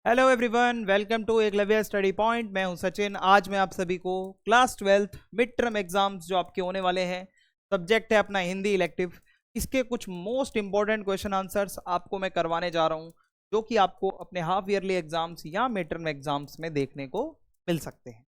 Hello everyone, welcome to Eklavya study point. मैं हूं सचिन। आज मैं आप सभी को class 12th mid term exams जो आपके होने वाले हैं, सब्जेक्ट है अपना हिंदी इलेक्टिव, इसके कुछ मोस्ट इंपॉर्टेंट क्वेश्चन आंसर्स आपको मैं करवाने जा रहा हूं, जो कि आपको अपने हाफ ईयरली एग्जाम्स या मिड टर्म एग्जाम्स में देखने को मिल सकते हैं।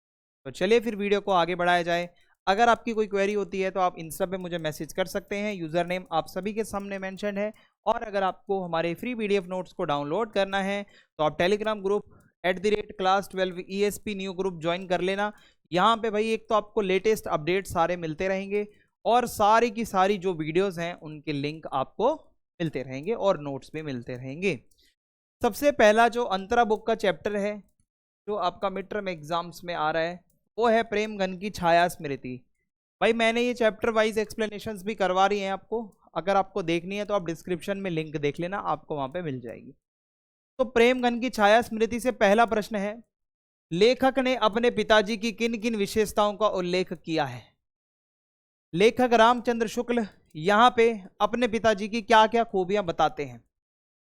तो चलिए फिर वीडियो को आगे बढ़ाया जाए। अगर आपकी कोई क्वेरी होती है तो आप इंस्टा पे मुझे मैसेज कर सकते हैं। यूज़र नेम आप सभी के सामने मेंशन है। और अगर आपको हमारे फ्री पीडीएफ नोट्स को डाउनलोड करना है तो आप Telegram group @class12 ESP new group join कर लेना। यहाँ पे भाई एक तो आपको लेटेस्ट अपडेट सारे मिलते रहेंगे और सारी की सारी जो वीडियोस हैं उनके लिंक आपको मिलते रहेंगे और नोट्स भी मिलते रहेंगे। सबसे पहला जो अंतरा बुक का चैप्टर है जो आपका मिड टर्म एग्जाम्स में आ रहा है वो है प्रेमगन की छाया स्मृति। भाई मैंने ये चैप्टर वाइज एक्सप्लेनेशंस भी करवा रही हैं आपको। अगर आपको देखनी है तो आप डिस्क्रिप्शन में लिंक देख लेना, आपको वहां पे मिल जाएगी। तो प्रेमगन की छाया स्मृति से पहला प्रश्न है, लेखक ने अपने पिताजी की किन किन विशेषताओं का उल्लेख किया है। लेखक रामचंद्र शुक्ल यहाँ पे अपने पिताजी की क्या क्या खूबियां बताते हैं।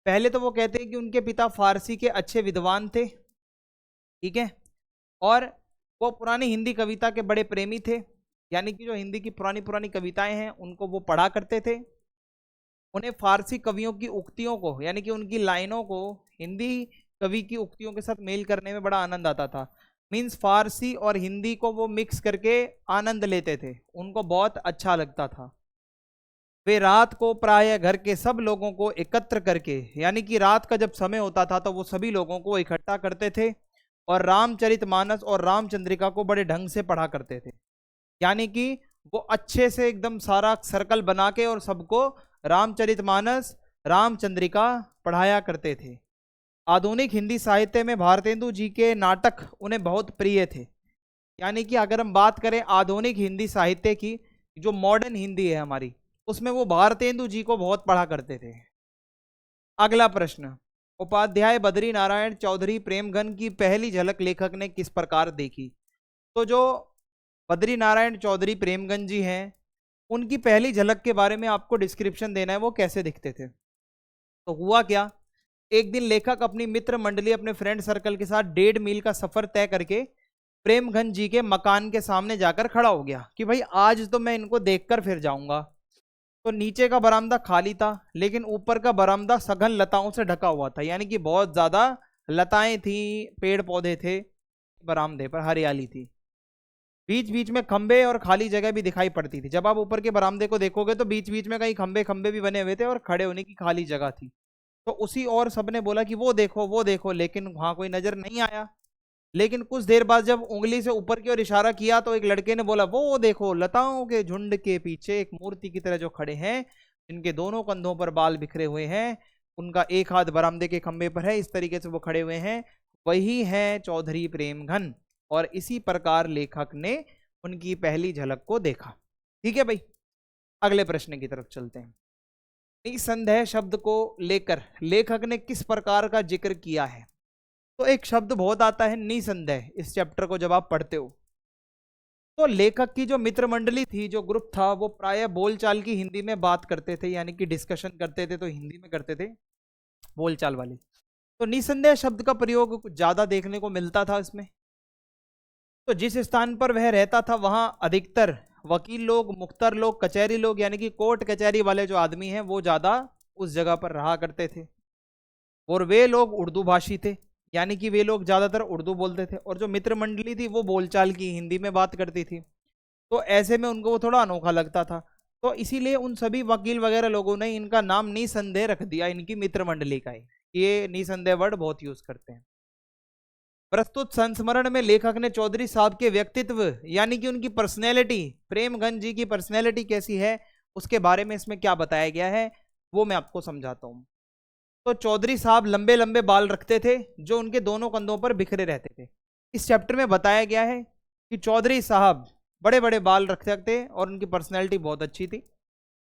पहले तो वो कहते हैं कि उनके पिता फारसी के अच्छे विद्वान थे, ठीक है, और वो पुरानी हिंदी कविता के बड़े प्रेमी थे, यानी कि जो हिंदी की पुरानी पुरानी कविताएं हैं उनको वो पढ़ा करते थे। उन्हें फारसी कवियों की उक्तियों को, यानी कि उनकी लाइनों को हिंदी कवि की उक्तियों के साथ मेल करने में बड़ा आनंद आता था। मीन्स फारसी और हिंदी को वो मिक्स करके आनंद लेते थे, उनको बहुत अच्छा लगता था। वे रात को प्राय घर के सब लोगों को एकत्र करके, यानी कि रात का जब समय होता था तो वो सभी लोगों को इकट्ठा करते थे और रामचरितमानस और रामचंद्रिका को बड़े ढंग से पढ़ा करते थे। यानी कि वो अच्छे से एकदम सारा सर्कल बना के और सबको रामचरितमानस रामचंद्रिका पढ़ाया करते थे। आधुनिक हिंदी साहित्य में भारतेंदु जी के नाटक उन्हें बहुत प्रिय थे। यानी कि अगर हम बात करें आधुनिक हिंदी साहित्य की, जो मॉडर्न हिंदी है हमारी, उसमें वो भारतेंदु जी को बहुत पढ़ा करते थे। अगला प्रश्न, उपाध्याय बद्री नारायण चौधरी प्रेमगन की पहली झलक लेखक ने किस प्रकार देखी। तो जो बद्री नारायण चौधरी प्रेमगन जी हैं, उनकी पहली झलक के बारे में आपको डिस्क्रिप्शन देना है, वो कैसे दिखते थे। तो हुआ क्या, एक दिन लेखक अपनी मित्र मंडली, अपने फ्रेंड सर्कल के साथ 1.5 मील का सफर तय करके प्रेमगन जी के मकान के सामने जाकर खड़ा हो गया कि भाई आज तो मैं इनको देखकर फिर जाऊंगा। तो नीचे का बरामदा खाली था, लेकिन ऊपर का बरामदा सघन लताओं से ढका हुआ था, यानी कि बहुत ज्यादा लताएं थी, पेड़ पौधे थे, बरामदे पर हरियाली थी। बीच बीच में खंबे और खाली जगह भी दिखाई पड़ती थी। जब आप ऊपर के बरामदे को देखोगे तो बीच बीच में कहीं खंबे खंबे भी बने हुए थे और खड़े होने की खाली जगह थी। तो उसी और सबने बोला कि वो देखो, लेकिन वहां कोई नजर नहीं आया। लेकिन कुछ देर बाद जब उंगली से ऊपर की ओर इशारा किया तो एक लड़के ने बोला, वो देखो लताओं के झुंड के पीछे एक मूर्ति की तरह जो खड़े हैं, जिनके दोनों कंधों पर बाल बिखरे हुए हैं, उनका एक हाथ बरामदे के खंबे पर है, इस तरीके से वो खड़े हुए हैं, वही है चौधरी प्रेमघन। और इसी प्रकार लेखक ने उनकी पहली झलक को देखा। ठीक है भाई, अगले प्रश्न की तरफ चलते हैं। निसंदेह शब्द को लेकर लेखक ने किस प्रकार का जिक्र किया है। तो एक शब्द बहुत आता है निसंदेह, इस चैप्टर को जब आप पढ़ते हो तो लेखक की जो मित्र मंडली थी, जो ग्रुप था, वो प्राय बोलचाल की हिंदी में बात करते थे, यानी कि डिस्कशन करते थे तो हिंदी में करते थे, बोलचाल वाली। तो निसंदेह शब्द का प्रयोग कुछ ज्यादा देखने को मिलता था इसमें। तो जिस स्थान पर वह रहता था वहां अधिकतर वकील लोग, मुख्तर लोग, कचहरी लोग, यानी कि कोर्ट कचहरी वाले जो आदमी हैं वो ज्यादा उस जगह पर रहा करते थे। और वे लोग उर्दू भाषी थे, यानी कि वे लोग ज्यादातर उर्दू बोलते थे, और जो मित्र मंडली थी वो बोलचाल की हिंदी में बात करती थी। तो ऐसे में उनको वो थोड़ा अनोखा लगता था। तो इसीलिए उन सभी वकील वगैरह लोगों ने इनका नाम निसंदेह रख दिया, इनकी मित्र मंडली का ही। ये निसंदेह वर्ड बहुत यूज करते हैं। प्रस्तुत संस्मरण में लेखक ने चौधरी साहब के व्यक्तित्व, यानी कि उनकी पर्सनैलिटी, प्रेमगन जी की पर्सनैलिटी कैसी है उसके बारे में इसमें क्या बताया गया है वो मैं आपको समझाता हूं। तो चौधरी साहब लंबे लंबे बाल रखते थे जो उनके दोनों कंधों पर बिखरे रहते थे। इस चैप्टर में बताया गया है कि चौधरी साहब बड़े बड़े बाल रखते थे और उनकी पर्सनैलिटी बहुत अच्छी थी।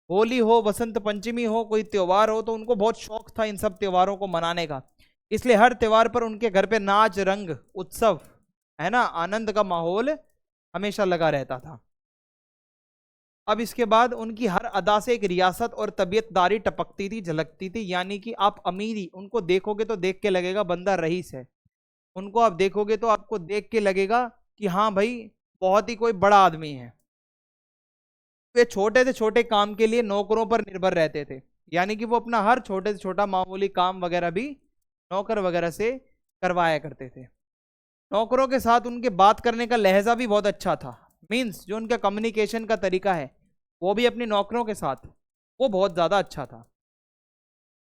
होली हो, बसंत पंचमी हो, कोई त्योहार हो, तो उनको बहुत शौक था इन सब त्योहारों को मनाने का। इसलिए हर त्योहार पर उनके घर पे नाच, रंग, उत्सव, है ना, आनंद का माहौल हमेशा लगा रहता था। अब इसके बाद उनकी हर अदा से एक रियासत और तबीयतदारी टपकती थी, झलकती थी, यानी कि आप अमीरी उनको देखोगे तो देख के लगेगा बंदा रईस है, उनको आप देखोगे तो आपको देख के लगेगा कि हाँ भाई बहुत ही कोई बड़ा आदमी है। वे छोटे से छोटे काम के लिए नौकरों पर निर्भर रहते थे, यानी कि वो अपना हर छोटे से छोटा मामूली काम वगैरह भी नौकर वगैरह से करवाया करते थे। नौकरों के साथ उनके बात करने का लहजा भी बहुत अच्छा था, मीन्स जो उनका कम्युनिकेशन का तरीका है वो भी अपने नौकरों के साथ वो बहुत ज़्यादा अच्छा था।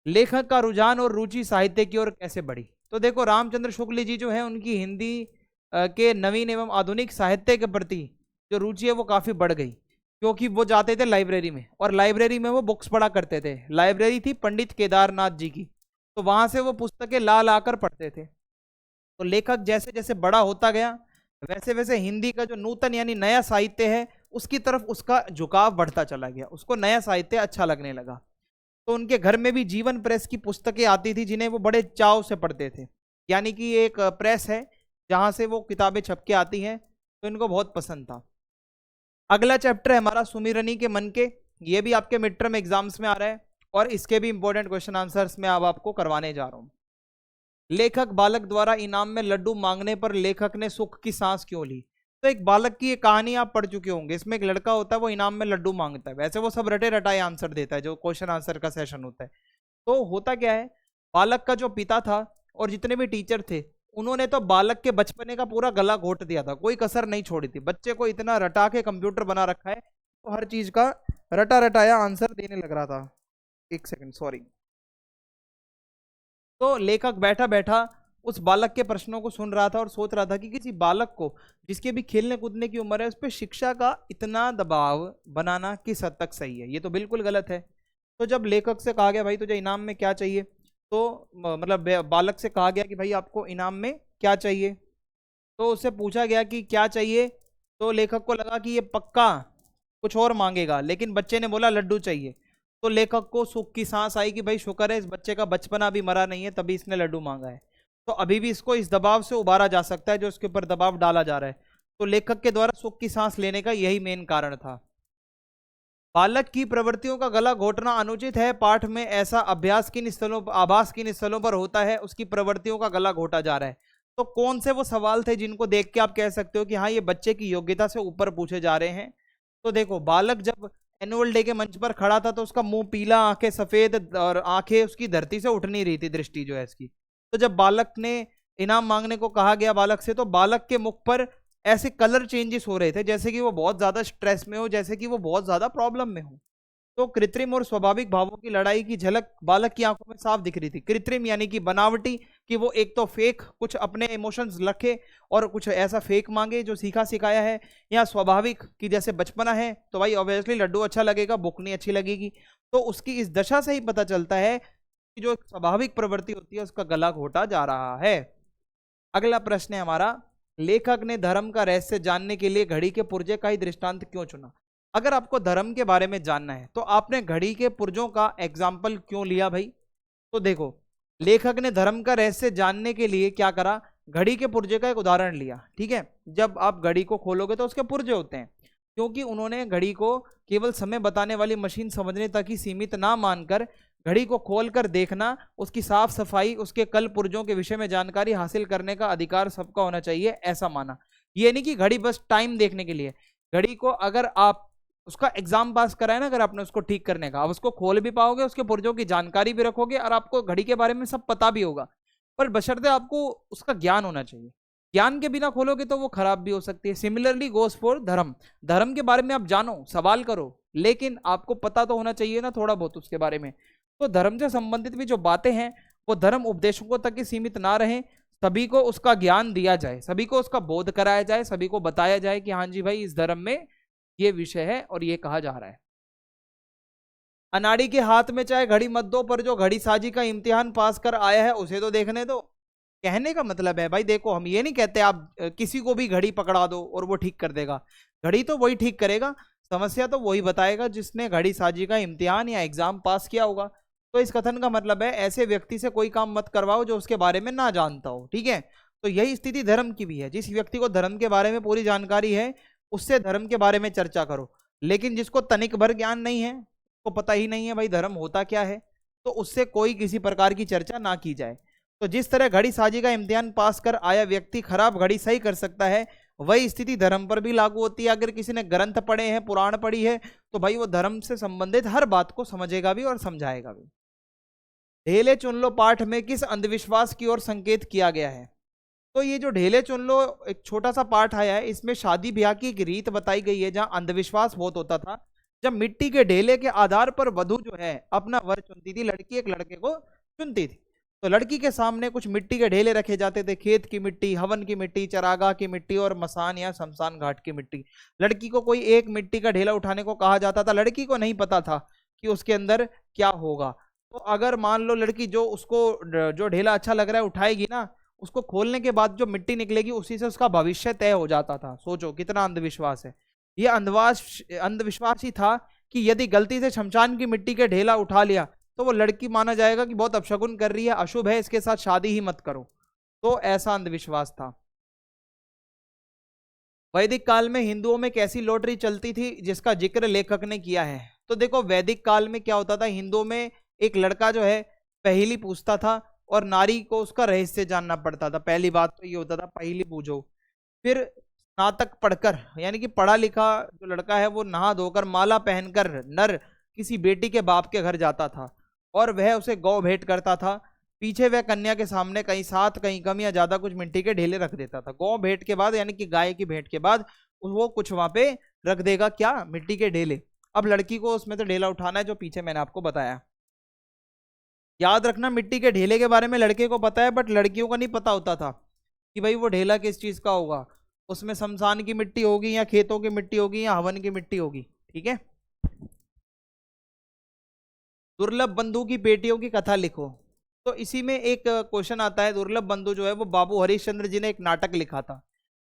लेखक का रुझान और रुचि साहित्य की ओर कैसे बढ़ी? तो देखो रामचंद्र शुक्ल जी जो है उनकी हिंदी के नवीन एवं आधुनिक साहित्य के प्रति जो रुचि है वो काफ़ी बढ़ गई, क्योंकि वो जाते थे लाइब्रेरी में और लाइब्रेरी में वो बुक्स पढ़ा करते थे। लाइब्रेरी थी पंडित केदारनाथ जी की, तो वहाँ से वो पुस्तकें ला ला कर पढ़ते थे। तो लेखक जैसे जैसे बड़ा होता गया वैसे वैसे हिंदी का जो नूतन यानी नया साहित्य है उसकी तरफ उसका झुकाव बढ़ता चला गया, उसको नया साहित्य अच्छा लगने लगा। तो उनके घर में भी जीवन प्रेस की पुस्तकें आती थी जिन्हें वो बड़े चाव से पढ़ते थे, यानी कि एक प्रेस है जहाँ से वो किताबें छप के आती हैं, तो इनको बहुत पसंद था। अगला चैप्टर है हमारा सुमिरनी के मन के, ये भी आपके मिड टर्म एग्जाम्स में आ रहा है और इसके भी इंपॉर्टेंट क्वेश्चन आंसर्स में अब आपको करवाने जा रहा हूँ। लेखक बालक द्वारा इनाम में लड्डू मांगने पर लेखक ने सुख की सांस क्यों ली? तो एक बालक की ये कहानी आप पढ़ चुके होंगे, इसमें एक लड़का होता है वो इनाम में लड्डू मांगता है, वैसे वो सब रटे रटाए आंसर देता है जो क्वेश्चन आंसर का सेशन होता है। तो होता क्या है, बालक का जो पिता था और जितने भी टीचर थे उन्होंने तो बालक के बचपने का पूरा गला घोट दिया था, कोई कसर नहीं छोड़ी थी। बच्चे को इतना रटा के कंप्यूटर बना रखा है तो हर चीज का रटा रटाया आंसर देने लग रहा था। एक सेकंड सॉरी। तो लेखक बैठा बैठा उस बालक के प्रश्नों को सुन रहा था और सोच रहा था कि किसी बालक को जिसके भी खेलने कूदने की उम्र है उस पर शिक्षा का इतना दबाव बनाना किस हद तक सही है, ये तो बिल्कुल गलत है। तो जब लेखक से कहा गया भाई तुझे इनाम में क्या चाहिए, तो मतलब बालक से कहा गया कि भाई आपको इनाम में क्या चाहिए, तो उससे पूछा गया कि क्या चाहिए, तो लेखक को लगा कि ये पक्का कुछ और मांगेगा, लेकिन बच्चे ने बोला लड्डू चाहिए। तो लेखक को सुख की सांस आई कि भाई शुक्र है इस बच्चे का बचपना अभी मरा नहीं है, तभी इसने लड्डू मांगा है, तो अभी भी इसको इस दबाव से उबारा जा सकता है जो इसके ऊपर दबाव डाला जा रहा है। तो लेखक के द्वारा सुख की सांस लेने का यही मेन कारण था। बालक की प्रवृत्तियों का गला घोटना अनुचित है, पाठ में ऐसा अभ्यास किन स्थलों आभास किन स्थलों पर होता है, उसकी प्रवृत्तियों का गला घोटा जा रहा है। तो कौन से वो सवाल थे जिनको देख के आप कह सकते हो कि हाँ ये बच्चे की योग्यता से ऊपर पूछे जा रहे हैं? तो देखो बालक जब एनुअल डे के मंच पर खड़ा था तो उसका मुंह पीला, आंखें सफेद और आंखें उसकी धरती से उठ नहीं रही थी, दृष्टि जो है इसकी। तो जब बालक ने इनाम मांगने को कहा गया बालक से, तो बालक के मुख पर ऐसे कलर चेंजेस हो रहे थे जैसे कि वो बहुत ज्यादा स्ट्रेस में हो, जैसे कि वो बहुत ज्यादा प्रॉब्लम में हो। तो कृत्रिम और स्वाभाविक भावों की लड़ाई की झलक बालक की आंखों में साफ दिख रही थी। कृत्रिम यानी कि बनावटी, कि वो एक तो फेक कुछ अपने इमोशंस रखे और कुछ ऐसा फेक मांगे जो सीखा सिखाया है, या स्वाभाविक कि जैसे बचपना है तो भाई ऑब्वियसली लड्डू अच्छा लगेगा, बुक नहीं अच्छी लगेगी। तो उसकी इस दशा से ही पता चलता है कि जो स्वाभाविक प्रवृत्ति होती है उसका गला घोटा जा रहा है। अगला प्रश्न है हमारा, लेखक ने धर्म का रहस्य जानने के लिए घड़ी के पुर्जे का ही दृष्टांत क्यों चुना? अगर आपको धर्म के बारे में जानना है तो आपने घड़ी के पुर्जों का एग्जाम्पल क्यों लिया भाई? तो देखो लेखक ने धर्म का रहस्य जानने के लिए क्या करा, घड़ी के पुर्जे का एक उदाहरण लिया। ठीक है, जब आप घड़ी को खोलोगे तो उसके पुर्जे होते हैं, क्योंकि उन्होंने घड़ी को केवल समय बताने वाली मशीन समझने तक ही सीमित ना मानकर घड़ी को खोलकर देखना, उसकी साफ सफाई, उसके कल पुर्जों के विषय में जानकारी हासिल करने का अधिकार सबका होना चाहिए, ऐसा माना। ये नहीं कि घड़ी बस टाइम देखने के लिए, घड़ी को अगर आप उसका एग्जाम पास कराए ना, अगर आपने उसको ठीक करने का, आप उसको खोल भी पाओगे, उसके पुर्जों की जानकारी भी रखोगे और आपको घड़ी के बारे में सब पता भी होगा, पर बशर्ते आपको उसका ज्ञान होना चाहिए। ज्ञान के बिना खोलोगे तो वो खराब भी हो सकती है। सिमिलरली गोस फॉर धर्म, धर्म के बारे में आप जानो, सवाल करो, लेकिन आपको पता तो होना चाहिए ना थोड़ा बहुत उसके बारे में। तो धर्म से संबंधित भी जो बातें हैं वो धर्म उपदेशकों तक ही सीमित ना रहें, सभी को उसका ज्ञान दिया जाए, सभी को उसका बोध कराया जाए, सभी को बताया जाए कि हाँ जी भाई इस धर्म में ये विषय है और ये कहा जा रहा है। अनाड़ी के हाथ में चाहे घड़ी मत दो, पर जो घड़ी साजी का इम्तिहान पास कर आया है उसे तो देखने दो। कहने का मतलब है भाई देखो हम ये नहीं कहते आप किसी को भी घड़ी पकड़ा दो और वो ठीक कर देगा, घड़ी तो वही ठीक करेगा, समस्या तो वही बताएगा जिसने घड़ी साजी का इम्तिहान या एग्जाम पास किया होगा। तो इस कथन का मतलब है ऐसे व्यक्ति से कोई काम मत करवाओ जो उसके बारे में ना जानता हो। ठीक है, तो यही स्थिति धर्म की भी है, जिस व्यक्ति को धर्म के बारे में पूरी जानकारी है उससे धर्म के बारे में चर्चा करो। लेकिन जिसको तनिक भर ज्ञान नहीं है, को पता ही नहीं है भाई धर्म होता क्या है, तो उससे कोई किसी प्रकार की चर्चा ना की जाए। तो जिस तरह घड़ी साजी का इम्तिहान पास कर आया व्यक्ति खराब घड़ी सही कर सकता है, वही स्थिति धर्म पर भी लागू होती है। अगर किसी ने ग्रंथ पढ़े हैं, पुराण पढ़ी है, तो भाई वो धर्म से संबंधित हर बात को समझेगा भी और समझाएगा भी। ढेले चुन लो पाठ में किस अंधविश्वास की ओर संकेत किया गया है? तो ये जो ढेले चुन लो एक छोटा सा पाठ आया है, इसमें शादी ब्याह की एक रीत बताई गई है जहां अंधविश्वास बहुत होता था। जब मिट्टी के ढेले के आधार पर वधु जो है अपना वर चुनती थी, लड़की एक लड़के को चुनती थी, तो लड़की के सामने कुछ मिट्टी के ढेले रखे जाते थे, खेत की मिट्टी, हवन की मिट्टी, चरागाह की मिट्टी और मसान या शमशान घाट की मिट्टी। लड़की को कोई एक मिट्टी का ढेला उठाने को कहा जाता था, लड़की को नहीं पता था कि उसके अंदर क्या होगा। तो अगर मान लो लड़की जो उसको जो ढेला अच्छा लग रहा है उठाएगी ना, उसको खोलने के बाद जो मिट्टी निकलेगी उसी से उसका भविष्य तय हो जाता था। सोचो कितना अंधविश्वास है। ये अंधविश्वास ही था कि यदि गलती से शमशान की मिट्टी के ढेला उठा लिया तो वो लड़की माना जाएगा कि बहुत अपशगुन कर रही है, अशुभ है, इसके साथ शादी ही मत करो। तो ऐसा अंधविश्वास था। वैदिक काल में हिंदुओं में कैसी लॉटरी चलती थी जिसका जिक्र लेखक ने किया है? तो देखो वैदिक काल में क्या होता था, हिंदुओं में एक लड़का जो है पहेली पूछता था और नारी को उसका रहस्य जानना पड़ता था। पहली बात तो ये होता था पहेली पूछो। फिर स्नातक पढ़कर यानी कि पढ़ा लिखा जो लड़का है वो नहा धोकर माला पहनकर नर किसी बेटी के बाप के घर जाता था और वह उसे गौ भेंट करता था। पीछे वह कन्या के सामने कहीं सात कहीं कम या ज्यादा कुछ मिट्टी के ढेले रख देता था। गौ भेंट के बाद यानी कि गाय की भेंट के बाद वो कुछ वहां पे रख देगा, क्या? मिट्टी के ढेले। अब लड़की को उसमें से ढेला उठाना है जो पीछे मैंने आपको बताया। याद रखना मिट्टी के ढेले के बारे में लड़के को पता है, बट लड़कियों को नहीं पता होता था कि भाई वो ढेला किस चीज का होगा, उसमें शमशान की मिट्टी होगी या खेतों की मिट्टी होगी या हवन की मिट्टी होगी। ठीक है। दुर्लभ बंधु की पेटियों की कथा लिखो। तो इसी में एक क्वेश्चन आता है। दुर्लभ बंधु जो है वो बाबू हरिश्चंद्र जी ने एक नाटक लिखा था।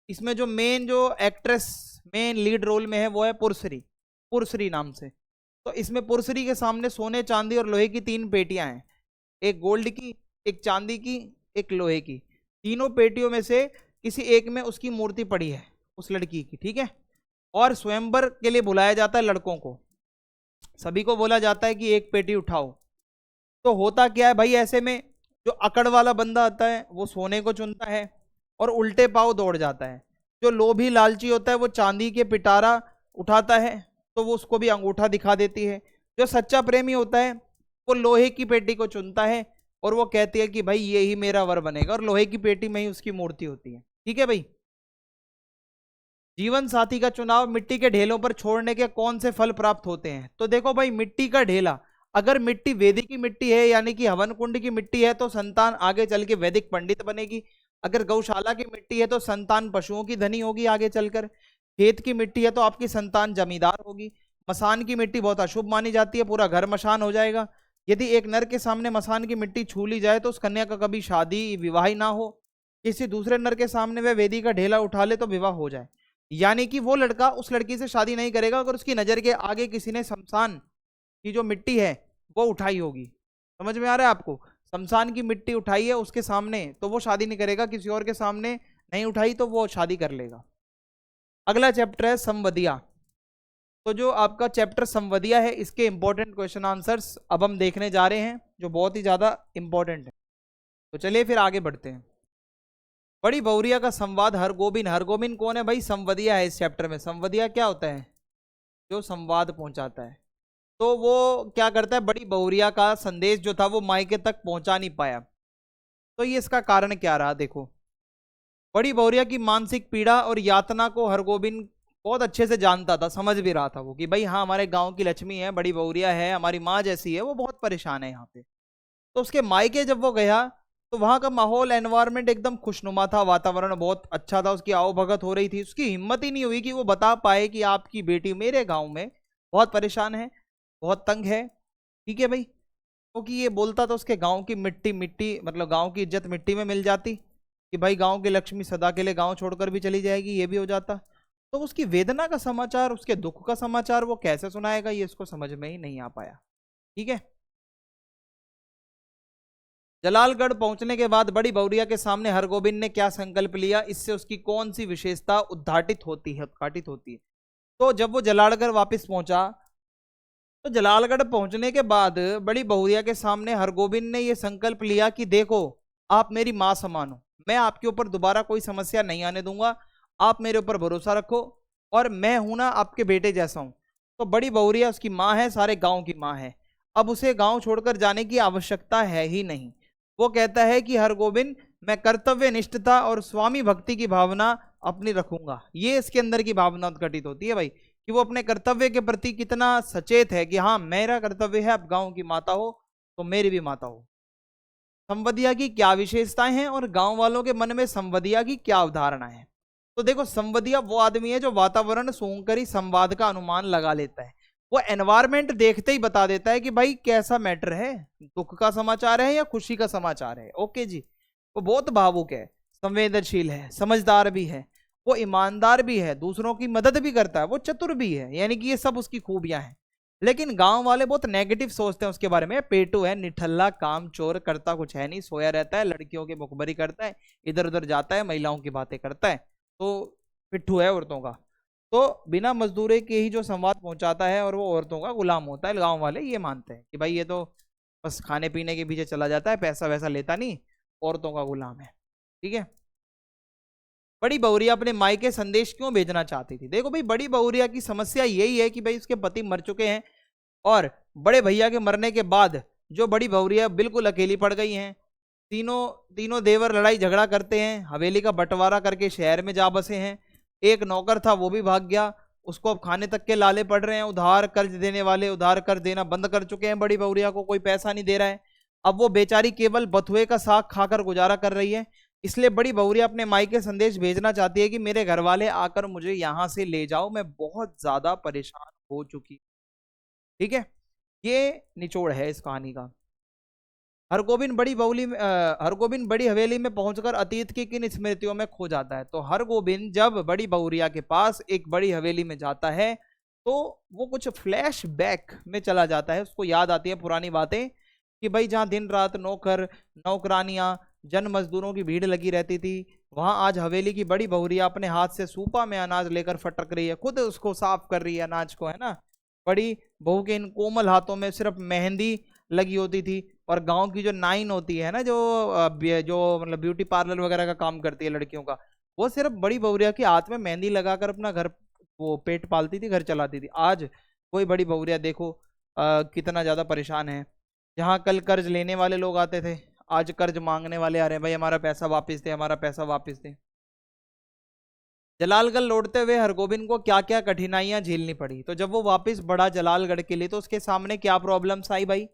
इसमें जो मेन जो एक्ट्रेस मेन लीड रोल में है वो है पुरसरी, पुरसरी नाम से। तो इसमें पुरसरी के सामने सोने चांदी और लोहे की तीन पेटियां हैं, एक गोल्ड की, एक चांदी की, एक लोहे की। तीनों पेटियों में से किसी एक में उसकी मूर्ति पड़ी है उस लड़की की। ठीक है। और स्वयंवर के लिए बुलाया जाता है लड़कों को, सभी को बोला जाता है कि एक पेटी उठाओ। तो होता क्या है भाई, ऐसे में जो अकड़ वाला बंदा आता है वो सोने को चुनता है और उल्टे पांव दौड़ जाता है। जो लोभी लालची होता है वो चांदी के पिटारा उठाता है तो वो उसको भी अंगूठा दिखा देती है। जो सच्चा प्रेमी होता है वो लोहे की पेटी को चुनता है और वो कहती है कि भाई ये ही मेरा वर बनेगा, और लोहे की पेटी में ही उसकी मूर्ति होती है। ठीक है भाई। जीवन साथी का चुनाव मिट्टी के ढेलों पर छोड़ने के कौन से फल प्राप्त होते हैं? तो देखो भाई मिट्टी का ढेला, अगर मिट्टी वैदिक की मिट्टी है यानी कि हवन कुंड की मिट्टी है तो संतान आगे चल के वैदिक पंडित बनेगी। अगर गौशाला की मिट्टी है तो संतान पशुओं की धनी होगी आगे चलकर। खेत की मिट्टी है तो आपकी संतान जमींदार होगी। मसान की मिट्टी बहुत अशुभ मानी जाती है, पूरा घर मशान हो जाएगा। यदि एक नर के सामने मसान की मिट्टी छू ली जाए तो उस कन्या का कभी शादी विवाह ही ना हो। किसी दूसरे नर के सामने वह वेदी का ढेला उठा ले तो विवाह हो जाए, यानी कि वो लड़का उस लड़की से शादी नहीं करेगा अगर उसकी नजर के आगे किसी ने शमशान की जो मिट्टी है वो उठाई होगी। समझ में आ रहा है आपको? शमशान की मिट्टी उठाई है उसके सामने तो वो शादी नहीं करेगा, किसी और के सामने नहीं उठाई तो वो शादी कर लेगा। अगला चैप्टर है संवदिया। तो जो आपका चैप्टर संवदिया है इसके इंपॉर्टेंट क्वेश्चन आंसर्स अब हम देखने जा रहे हैं जो बहुत ही ज्यादा इंपॉर्टेंट है। तो चलिए फिर आगे बढ़ते हैं। बड़ी बौरिया का संवाद हरगोबिंद। हरगोबिंद कौन है भाई? संवदिया है इस चैप्टर में। संवदिया क्या होता है? जो संवाद पहुंचाता है। तो वो क्या करता है, बड़ी बौरिया का संदेश जो था वो मायके तक पहुंचा नहीं पाया। तो ये इसका कारण क्या रहा देखो। बड़ी बौरिया की मानसिक पीड़ा और यातना को हरगोबिंद बहुत अच्छे से जानता था, समझ भी रहा था वो कि भाई हाँ हमारे गांव की लक्ष्मी है, बड़ी बौरिया है, हमारी माँ जैसी है, वो बहुत परेशान है यहाँ पे। तो उसके मायके जब वो गया तो वहां का माहौल एनवायरनमेंट एकदम खुशनुमा था, वातावरण बहुत अच्छा था, उसकी आवभगत हो रही थी। उसकी हिम्मत ही नहीं हुई कि वो बता पाए कि आपकी बेटी मेरे गांव में बहुत परेशान है, बहुत तंग है। ठीक है भाई। क्योंकि ये बोलता तो उसके गांव की मिट्टी मिट्टी मतलब गांव की इज्जत मिट्टी में मिल जाती कि भाई गांव की लक्ष्मी सदा के लिए गांव छोड़कर भी चली जाएगी, ये भी हो जाता। तो उसकी वेदना का समाचार, उसके दुख का समाचार वो कैसे सुनाएगा, ये उसको समझ में ही नहीं आ पाया। ठीक है। जलालगढ़ पहुंचने के बाद बड़ी बौरिया के सामने हरगोबिंद ने क्या संकल्प लिया, इससे उसकी कौन सी विशेषता उद्घाटित होती है? तो जब वो जलालगढ़ वापस पहुंचा, तो जलालगढ़ पहुंचने के बाद बड़ी बहुरिया के सामने हरगोविंद ने ये संकल्प लिया कि देखो, आप मेरी मां समान हो, मैं आपके ऊपर दोबारा कोई समस्या नहीं आने दूंगा, आप मेरे ऊपर भरोसा रखो, और मैं हूं ना आपके बेटे जैसा हूं। तो बड़ी बहुरिया उसकी माँ है, सारे गांव की माँ है, अब उसे गांव छोड़कर जाने की आवश्यकता है ही नहीं। वो कहता है कि हरगोविंद, मैं कर्तव्य निष्ठता और स्वामी भक्ति की भावना अपनी रखूंगा। ये इसके अंदर की भावना उत्घटित होती है भाई, कि वो अपने कर्तव्य के प्रति कितना सचेत है कि हाँ मेरा कर्तव्य है, अब गांव की माता हो तो मेरी भी माता हो। संवदिया की क्या विशेषताएं हैं और गांव वालों के मन में संवदिया की क्या अवधारणा है। तो देखो, संवदिया वो आदमी है जो वातावरण सूंघकर ही संवाद का अनुमान लगा लेता है। वो एनवायरमेंट देखते ही बता देता है कि भाई कैसा मैटर है, दुख का समाचार है या खुशी का समाचार है। ओके जी। वो बहुत भावुक है, संवेदनशील है, समझदार भी है, वो ईमानदार भी है, दूसरों की मदद भी करता है, वो चतुर भी है, यानी कि ये सब उसकी खूबियां हैं। लेकिन गांव वाले बहुत नेगेटिव सोचते हैं उसके बारे में। पेटू है, निठल्ला, काम चोर, करता कुछ है नहीं, सोया रहता है, लड़कियों की मुखबरी करता है, इधर उधर जाता है, महिलाओं की बातें करता है, तो पिट्ठू है औरतों का। तो बिना मजदूरी के ही जो संवाद पहुंचाता है और वो औरतों का गुलाम होता है। गांव वाले ये मानते हैं कि भाई ये तो बस खाने पीने के पीछे चला जाता है, पैसा वैसा लेता नहीं, औरतों का गुलाम है। ठीक है। बड़ी बहुरिया अपने मायके संदेश क्यों भेजना चाहती थी। देखो भाई, बड़ी बहुरिया की समस्या यही है कि भाई उसके पति मर चुके हैं, और बड़े भैया के मरने के बाद जो बड़ी बहुरिया बिल्कुल अकेली पड़ गई हैं। तीनों देवर लड़ाई झगड़ा करते हैं, हवेली का बंटवारा करके शहर में जा बसे हैं। एक नौकर था वो भी भाग गया, उसको अब खाने तक के लाले पड़ रहे हैं। उधार कर्ज देने वाले उधार कर्ज देना बंद कर चुके हैं, बड़ी बहुरिया को कोई पैसा नहीं दे रहा है। अब वो बेचारी केवल बथुए का साग खाकर गुजारा कर रही है। इसलिए बड़ी बहुरिया अपने मायके संदेश भेजना चाहती है कि मेरे घर वाले आकर मुझे यहां से ले जाओ, मैं बहुत ज्यादा परेशान हो चुकी। ठीक है, ये निचोड़ है इस कहानी का। हरगोविंद बड़ी हवेली में पहुंचकर अतीत की किन स्मृतियों में खो जाता है। तो हरगोविंद जब बड़ी बहुरिया के पास एक बड़ी हवेली में जाता है, तो वो कुछ फ्लैश बैक में चला जाता है। उसको याद आती है पुरानी बातें कि भाई जहां दिन रात नौकर नौकरानियां जन मजदूरों की भीड़ लगी रहती थी, वहां आज हवेली की बड़ी बहुरिया अपने हाथ से सूपा में अनाज लेकर फटक रही है, खुद उसको साफ कर रही है अनाज को, है ना। बड़ी बहू के इन कोमल हाथों में सिर्फ मेहंदी लगी होती थी, और गांव की जो नाइन होती है ना, जो मतलब ब्यूटी पार्लर वगैरह का काम करती है लड़कियों का, वो सिर्फ बड़ी बहुरिया के हाथ में मेहंदी लगाकर अपना घर वो पेट पालती थी, घर चलाती थी। आज कोई बड़ी बहुरिया देखो कितना ज्यादा परेशान है। जहाँ कल कर्ज लेने वाले लोग आते थे, आज कर्ज मांगने वाले आ रहे हैं, भाई हमारा पैसा वापस दे, हमारा पैसा वापस दे। जलालगढ़ लौटते हुए हरगोविंद को क्या क्या कठिनाइयां झेलनी पड़ी। तो जब वो वापस बढ़ा जलालगढ़ के लिए, तो उसके सामने क्या प्रॉब्लम्स आई भाई।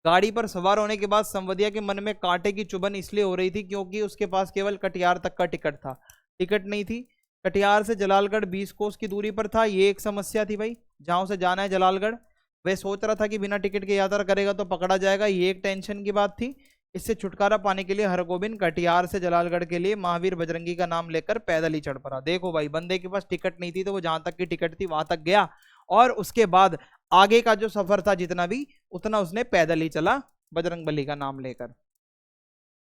गाड़ी पर सवार होने के बाद संवदिया के मन में कांटे की चुभन इसलिए हो रही थी क्योंकि उसके पास केवल कटिहार तक का टिकट था, टिकट नहीं थी। कटिहार से जलालगढ़ 20 कोस की दूरी पर था, ये एक समस्या थी भाई। जहां उसे जाना है जलालगढ़, वह सोच रहा था कि बिना टिकट के यात्रा करेगा तो पकड़ा जाएगा, ये एक टेंशन की बात थी। इससे छुटकारा पाने के लिए हरगोविंद कटिहार से जलालगढ़ के लिए महावीर बजरंगी का नाम लेकर पैदल ही चढ़ पड़ा। देखो भाई, बंदे के पास टिकट नहीं थी तो वो जहां तक की टिकट थी वहां तक गया, और उसके बाद आगे का जो सफर था जितना भी, उतना उसने पैदल ही चला बजरंगबली का नाम लेकर।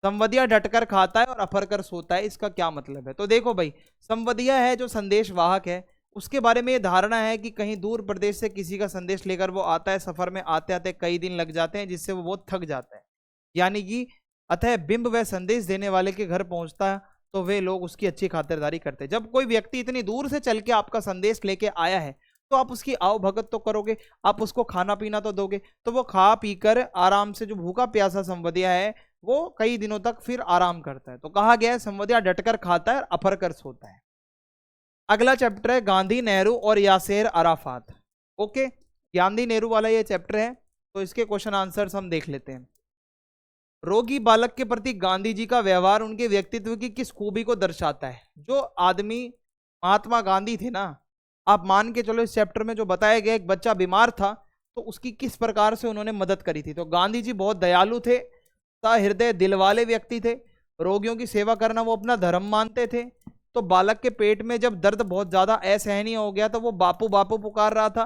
संवदिया डटकर खाता है और अफर कर सोता है, इसका क्या मतलब है। तो देखो भाई, संवदिया है जो संदेश वाहक है, उसके बारे में ये धारणा है कि कहीं दूर प्रदेश से किसी का संदेश लेकर वो आता है, सफर में आते आते कई दिन लग जाते हैं, जिससे वो बहुत थक जाता है। यानी कि अतः बिंब वह संदेश देने वाले के घर पहुंचता है तो वे लोग उसकी अच्छी खातिरदारी करते हैं। जब कोई व्यक्ति इतनी दूर से चल के आपका संदेश लेके आया है, तो आप उसकी आओ भगत तो करोगे, आप उसको खाना पीना तो दोगे। तो वो खा पीकर आराम से, जो भूखा प्यासा संवदिया है वो कई दिनों तक फिर आराम करता है। तो कहा गया है संवदिया डटकर खाता है और अफर कर सोता है। अगला चैप्टर है गांधी नेहरू और यासेर अराफात। ओके, गांधी नेहरू वाला ये चैप्टर है, तो इसके क्वेश्चन आंसर्स हम देख लेते हैं। रोगी बालक के प्रति गांधी जी का व्यवहार उनके व्यक्तित्व की किस खूबी को दर्शाता है। जो आदमी महात्मा गांधी थे ना, आप मान के चलो इस चैप्टर में जो बताया गया, एक बच्चा बीमार था तो उसकी किस प्रकार से उन्होंने मदद करी थी। तो गांधी जी बहुत दयालु थे, सहृदय दिल वाले व्यक्ति थे, रोगियों की सेवा करना वो अपना धर्म मानते थे। तो बालक के पेट में जब दर्द बहुत ज्यादा असहनीय हो गया तो वो बापू बापू पुकार रहा था,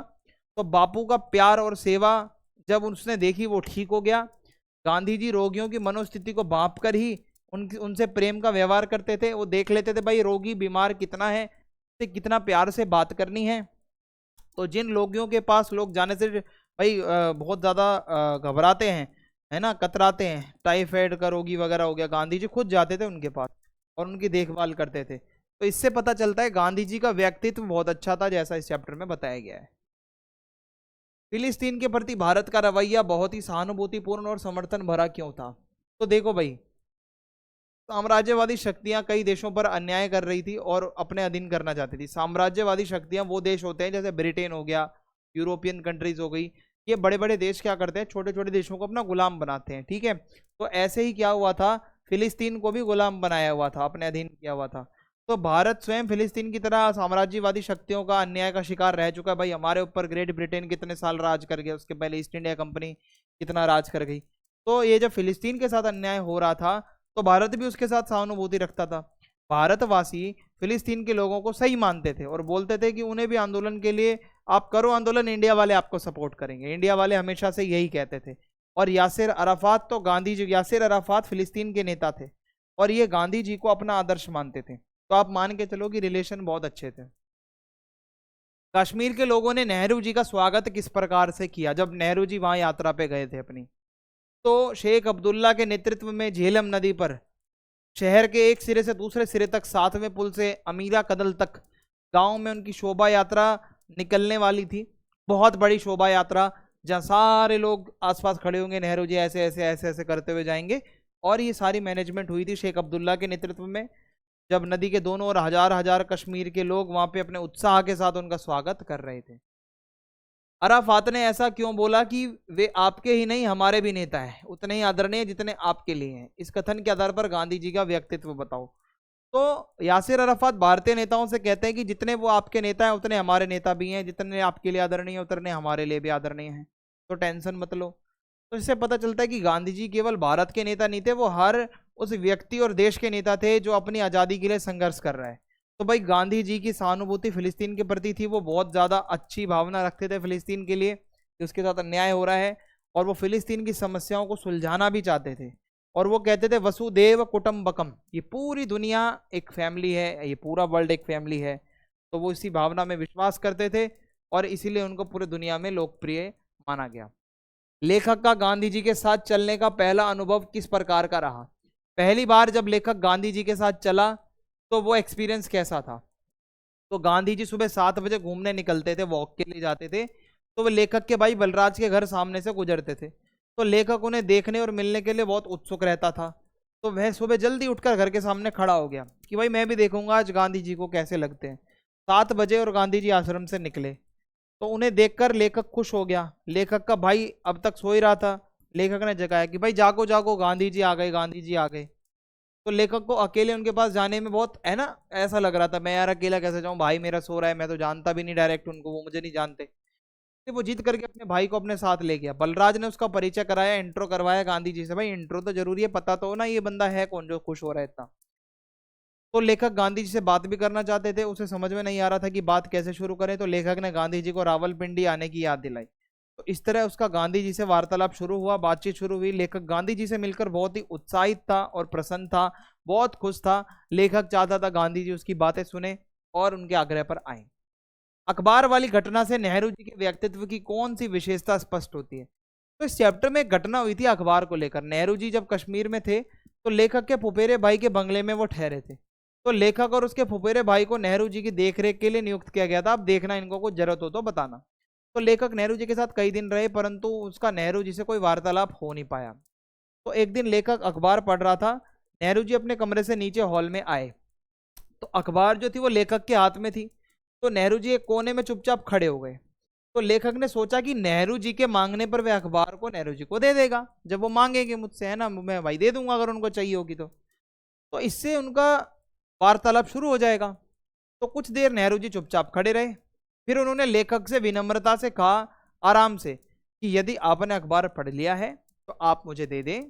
तो बापू का प्यार और सेवा जब उसने देखी वो ठीक हो गया। गांधी जी रोगियों की मनोस्थिति को भांप कर ही उनसे प्रेम का व्यवहार करते थे। वो देख लेते थे भाई रोगी बीमार कितना है, से कितना प्यार से बात करनी है। तो जिन लोगों के पास लोग जाने से भाई बहुत ज़्यादा घबराते हैं, है ना, कतराते हैं, टाइफाइड का रोगी वगैरह हो गया, गांधी जी खुद जाते थे उनके पास और उनकी देखभाल करते थे। तो इससे पता चलता है गांधी जी का व्यक्तित्व बहुत अच्छा था, जैसा इस चैप्टर में बताया गया है। फिलिस्तीन के प्रति भारत का रवैया बहुत ही सहानुभूतिपूर्ण और समर्थन भरा क्यों था? तो देखो भाई, साम्राज्यवादी शक्तियां कई देशों पर अन्याय कर रही थी और अपने अधीन करना चाहती थी। साम्राज्यवादी शक्तियां वो देश होते हैं जैसे ब्रिटेन हो गया, यूरोपियन कंट्रीज हो गई, ये बड़े बड़े देश क्या करते हैं, छोटे छोटे देशों को अपना गुलाम बनाते हैं, ठीक है। तो ऐसे ही क्या हुआ था, फिलिस्तीन को भी गुलाम बनाया हुआ था, अपने अधीन किया हुआ था। तो भारत स्वयं फिलिस्तीन की तरह साम्राज्यवादी शक्तियों का अन्याय का शिकार रह चुका है। भाई हमारे ऊपर ग्रेट ब्रिटेन कितने साल राज कर गया, उसके पहले ईस्ट इंडिया कंपनी कितना राज कर गई। तो ये जब फिलिस्तीन के साथ अन्याय हो रहा था तो भारत भी उसके साथ सहानुभूति रखता था। भारतवासी फिलिस्तीन के लोगों को सही मानते थे और बोलते थे कि उन्हें भी आंदोलन के लिए, आप करो आंदोलन, इंडिया वाले आपको सपोर्ट करेंगे। इंडिया वाले हमेशा से यही कहते थे। और यासिर अराफात, तो गांधी जी, यासिर अराफात फिलिस्तीन के नेता थे और ये गांधी जी को अपना आदर्श मानते थे। तो आप मान के चलो कि रिलेशन बहुत अच्छे थे। कश्मीर के लोगों ने नेहरू जी का स्वागत किस प्रकार से किया जब नेहरू जी वहां यात्रा पे गए थे अपनी? तो शेख अब्दुल्ला के नेतृत्व में झेलम नदी पर शहर के एक सिरे से दूसरे सिरे तक 7वें पुल से अमीरा कदल तक गांव में उनकी शोभा यात्रा निकलने वाली थी। बहुत बड़ी शोभा यात्रा, जहां सारे लोग आसपास खड़े होंगे, नेहरू जी ऐसे ऐसे ऐसे ऐसे करते हुए जाएंगे। और ये सारी मैनेजमेंट हुई थी शेख अब्दुल्ला के नेतृत्व में, जब नदी के दोनों ओर हजार हजार कश्मीर के लोग वहां पे अपने उत्साह के साथ उनका स्वागत कर रहे थे। अराफात ने ऐसा क्यों बोला कि वे आपके ही नहीं हमारे भी नेता हैं, उतने ही आदरणीय जितने आपके लिए हैं? इस कथन के आधार पर गांधी जी का व्यक्तित्व बताओ। तो यासिर अराफात भारतीय नेताओं से कहते हैं कि जितने वो आपके नेता हैं उतने हमारे नेता भी हैं, जितने आपके लिए आदरणीय उतने हमारे लिए भी आदरणीय हैं, तो टेंशन मत लो। तो इससे पता चलता है कि गांधी जी केवल भारत के नेता नहीं थे, वो हर उस व्यक्ति और देश के नेता थे जो अपनी आज़ादी के लिए संघर्ष कर रहा है। तो भाई गांधी जी की सहानुभूति फिलिस्तीन के प्रति थी, वो बहुत ज़्यादा अच्छी भावना रखते थे फिलिस्तीन के लिए कि उसके साथ अन्याय हो रहा है, और वो फिलिस्तीन की समस्याओं को सुलझाना भी चाहते थे। और वो कहते थे वसुदेव कुटुंबकम, ये पूरी दुनिया एक फैमिली है, ये पूरा वर्ल्ड एक फैमिली है। तो वो इसी भावना में विश्वास करते थे और इसीलिए उनको पूरी दुनिया में लोकप्रिय माना गया। लेखक का गांधी जी के साथ चलने का पहला अनुभव किस प्रकार का रहा? पहली बार जब लेखक गांधी जी के साथ चला तो वो एक्सपीरियंस कैसा था? तो गांधी जी सुबह 7 बजे घूमने निकलते थे, वॉक के लिए जाते थे। तो वो लेखक के भाई बलराज के घर सामने से गुजरते थे, तो लेखक उन्हें देखने और मिलने के लिए बहुत उत्सुक रहता था। तो वह सुबह जल्दी उठकर घर के सामने खड़ा हो गया कि भाई मैं भी देखूंगा आज गांधी जी को कैसे लगते हैं। 7 बजे और गांधी जी आश्रम से निकले, तो उन्हें देखकर लेखक खुश हो गया। लेखक का भाई अब तक सो ही रहा था, लेखक ने जगाया कि भाई जागो जागो, गांधी जी आ गए, गांधी जी आ गए। तो लेखक को अकेले उनके पास जाने में बहुत, है ना, ऐसा लग रहा था, मैं यार अकेला कैसे जाऊं, भाई मेरा सो रहा है, मैं तो जानता भी नहीं डायरेक्ट उनको, वो मुझे नहीं जानते। तो वो जीत करके अपने भाई को अपने साथ ले गया। बलराज ने उसका परिचय कराया, इंट्रो करवाया गांधी जी से। भाई इंट्रो तो जरूरी है, पता तो हो ना ये बंदा है कौन जो खुश हो रहा है इतना। तो लेखक गांधी जी से बात भी करना चाहते थे, उसे समझ में नहीं आ रहा था कि बात कैसे शुरू करें। तो लेखक ने गांधी जी को रावलपिंडी आने की याद दिलाई। तो इस तरह उसका गांधी जी से वार्तालाप शुरू हुआ, बातचीत शुरू हुई। लेखक गांधी जी से मिलकर बहुत ही उत्साहित था और प्रसन्न था, बहुत खुश था। लेखक चाहता था गांधी जी उसकी बातें सुने और उनके आग्रह पर आए। अखबार वाली घटना से नेहरू जी के व्यक्तित्व की कौन सी विशेषता स्पष्ट होती है? तो इस चैप्टर में एक घटना हुई थी अखबार को लेकर। नेहरू जी जब कश्मीर में थे तो लेखक के फुफेरे भाई के बंगले में वो ठहरे थे। तो लेखक और उसके फुफेरे भाई को नेहरू जी की देखरेख के लिए नियुक्त किया गया था। अब देखना, इनको कुछ जरूरत हो तो बताना। तो लेखक नेहरू जी के साथ कई दिन रहे, परंतु उसका नेहरू जी से कोई वार्तालाप हो नहीं पाया। तो एक दिन लेखक अखबार पढ़ रहा था, नेहरू जी अपने कमरे से नीचे हॉल में आए। तो अखबार जो थी वो लेखक के हाथ में थी। तो नेहरू जी एक कोने में चुपचाप खड़े हो गए। तो लेखक ने सोचा कि नेहरू जी के मांगने पर वे अखबार को नेहरू जी को दे देगा, जब वो मांगेंगे मुझसे, है ना, मैं भाई दे दूंगा अगर उनको चाहिए होगी तो इससे उनका वार्तालाप शुरू हो जाएगा। तो कुछ देर नेहरू जी चुपचाप खड़े रहे, फिर उन्होंने लेखक से विनम्रता से कहा, आराम से, कि यदि आपने अखबार पढ़ लिया है तो आप मुझे दे दें,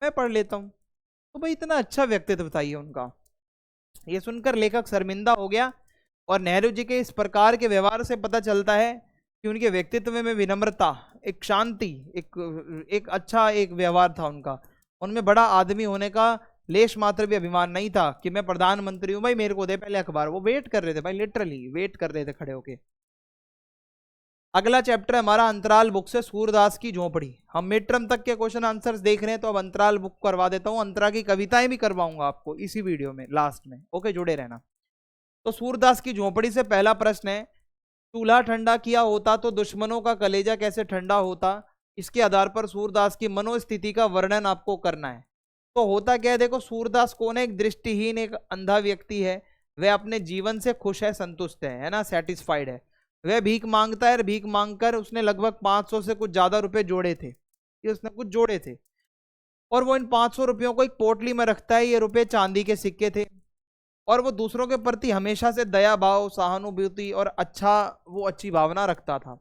मैं पढ़ लेता हूं। तो भाई इतना अच्छा व्यक्तित्व था ये उनका। ये सुनकर लेखक शर्मिंदा हो गया और नेहरू जी के इस प्रकार के व्यवहार से पता चलता है कि उनके व्यक्तित्व में विनम्रता, एक शांति, एक अच्छा एक व्यवहार था उनका। उनमें बड़ा आदमी होने का लेश मात्र भी अभिमान नहीं था कि मैं प्रधानमंत्री हूं, भाई मेरे को दे पहले अखबार। वो वेट कर रहे थे भाई, लिटरली वेट कर रहे थे खड़े होके। अगला चैप्टर है हमारा अंतराल बुक से सूरदास की झोपड़ी। हम मिड टर्म तक के क्वेश्चन आंसर्स देख रहे हैं, तो अब अंतराल बुक करवा देता हूं, अंतरा की कविताएं भी करवाऊंगा आपको इसी वीडियो में लास्ट में। ओके, जुड़े रहना। तो सूरदास की झोपड़ी से पहला प्रश्न है, चूल्हा ठंडा किया होता तो दुश्मनों का कलेजा कैसे ठंडा होता। इसके आधार पर सूरदास की मनोस्थिति का वर्णन आपको करना है। तो होता क्या है, देखो सूरदास कौन है, एक दृष्टिहीन एक अंधा व्यक्ति है। वह अपने जीवन से खुश है, संतुष्ट है ना, सेटिस्फाइड है। वह भीख मांगता है, भीख मांगकर उसने लगभग 500 से कुछ ज्यादा रुपए जोड़े थे, ये उसने कुछ जोड़े थे, और वो इन 500 रुपयों को एक पोटली में रखता है। ये रुपए चांदी के सिक्के थे, और वो दूसरों के प्रति हमेशा से दया भाव, सहानुभूति और अच्छी भावना रखता था।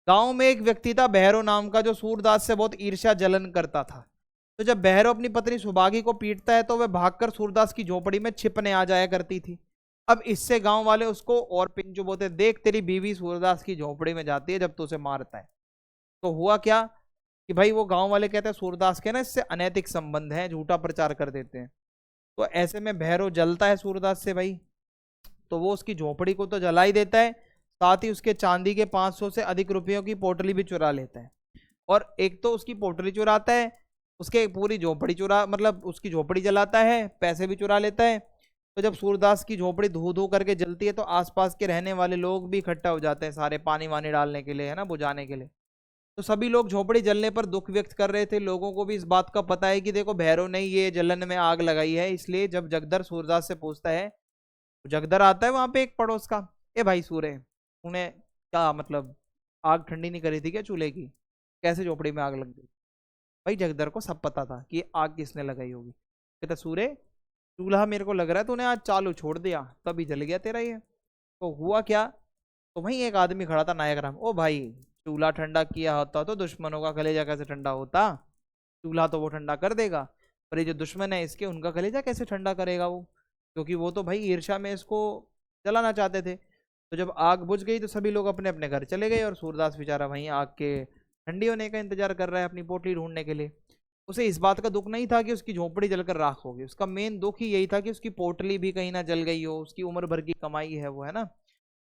गांव में एक व्यक्ति था भैरव नाम का, जो सूरदास से बहुत ईर्ष्या जलन करता था। तो जब भैरव अपनी पत्नी सुभागी को पीटता है, तो वह भागकर सूरदास की झोपड़ी में छिपने आ जाया करती थी। अब इससे गांव वाले उसको और पिंच बोलते, देख तेरी बीवी सूरदास की झोपड़ी में जाती है जब तो उसे मारता है। तो हुआ क्या कि भाई वो गांव वाले कहते हैं सूरदास के ना इससे अनैतिक संबंध है, झूठा प्रचार कर देते हैं। तो ऐसे में भैरव जलता है सूरदास से भाई, तो वो उसकी झोपड़ी को तो जला ही देता है, साथ ही उसके चांदी के 500 से अधिक रुपयों की पोटली भी चुरा लेता है। और एक तो उसकी पोटली चुराता है, उसके पूरी झोपड़ी मतलब उसकी झोपड़ी जलाता है, पैसे भी चुरा लेता है। तो जब सूरदास की झोपड़ी धू धू करके जलती है, तो आसपास के रहने वाले लोग भी इकट्ठा हो जाते हैं, सारे पानी वानी डालने के लिए, है ना, बुझाने के लिए। तो सभी लोग झोपड़ी जलने पर दुख व्यक्त कर रहे थे। लोगों को भी इस बात का पता है कि देखो भैरव ने ये जलन में आग लगाई है। इसलिए जब जगदर सूरदास से पूछता है, जगदर आता है वहां पे एक पड़ोस का, ए भाई सूरे, तूने क्या मतलब आग ठंडी नहीं करी थी क्या चूल्हे की, कैसे झोपड़ी में आग लग गई। भाई जगदर को सब पता था कि आग किसने लगाई होगी। कहता सूरे, चूल्हा मेरे को लग रहा है तूने आज चालू छोड़ दिया, तभी जल गया तेरा ये। तो हुआ क्या, तो वहीं एक आदमी खड़ा था नायक राम, ओ भाई चूल्हा ठंडा किया होता तो दुश्मनों का कलेजा कैसे ठंडा होता। चूल्हा तो वो ठंडा कर देगा, पर ये जो दुश्मन है इसके, उनका कलेजा कैसे ठंडा करेगा वो, क्योंकि वो तो भाई ईर्ष्या में इसको जलाना चाहते थे। तो जब आग बुझ गई तो सभी लोग अपने अपने घर चले गए, और सूरदास बेचारा वहीं आग के ठंडी होने का इंतजार कर रहा है अपनी पोटली ढूंढने के लिए। उसे इस बात का दुख नहीं था कि उसकी झोपड़ी जलकर राख होगी, उसका मेन दुख ही यही था कि उसकी पोटली भी कहीं ना जल गई हो। उसकी उम्र भर की कमाई है वो, है ना,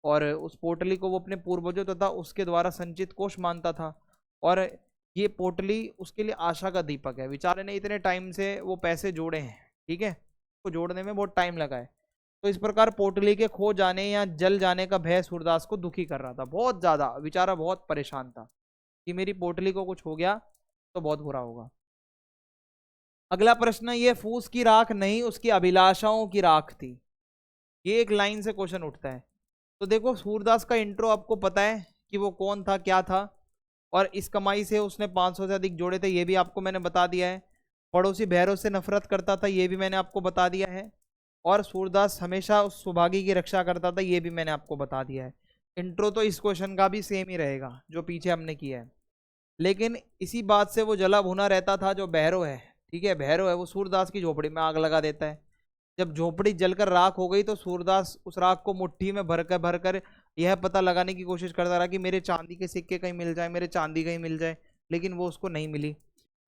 और उस पोटली को वो अपने पूर्वजों तथा उसके द्वारा संचित कोष मानता था। और ये पोटली उसके लिए आशा का दीपक है। बेचारे ने इतने टाइम से वो पैसे जोड़े हैं, ठीक है, को जोड़ने में बहुत टाइम लगा है। तो इस प्रकार पोटली के खो जाने या जल जाने का भय सूरदास को दुखी कर रहा था बहुत ज्यादा। बेचारा बहुत परेशान था कि मेरी पोटली को कुछ हो गया तो बहुत बुरा होगा। अगला प्रश्न, ये फूस की राख नहीं उसकी अभिलाषाओं की राख थी। ये एक लाइन से क्वेश्चन उठता है। तो देखो सूरदास का इंट्रो आपको पता है कि वो कौन था, क्या था, और इस कमाई से उसने 500 से अधिक जोड़े थे, ये भी आपको मैंने बता दिया है। पड़ोसी भैरव से नफरत करता था, ये भी मैंने आपको बता दिया है। और सूरदास हमेशा उस सुभागी की रक्षा करता था, ये भी मैंने आपको बता दिया है। इंट्रो तो इस क्वेश्चन का भी सेम ही रहेगा जो पीछे हमने किया है, लेकिन इसी बात से वो जला भुना रहता था जो भैरव है, ठीक है, भैरव है, वो सूरदास की झोपड़ी में आग लगा देता है। जब झोपड़ी जलकर राख हो गई तो सूरदास उस राख को मुट्ठी में भरकर यह पता लगाने की कोशिश करता रहा कि मेरे चांदी के सिक्के कहीं मिल जाए, मेरे चांदी कहीं मिल जाए, लेकिन वो उसको नहीं मिली।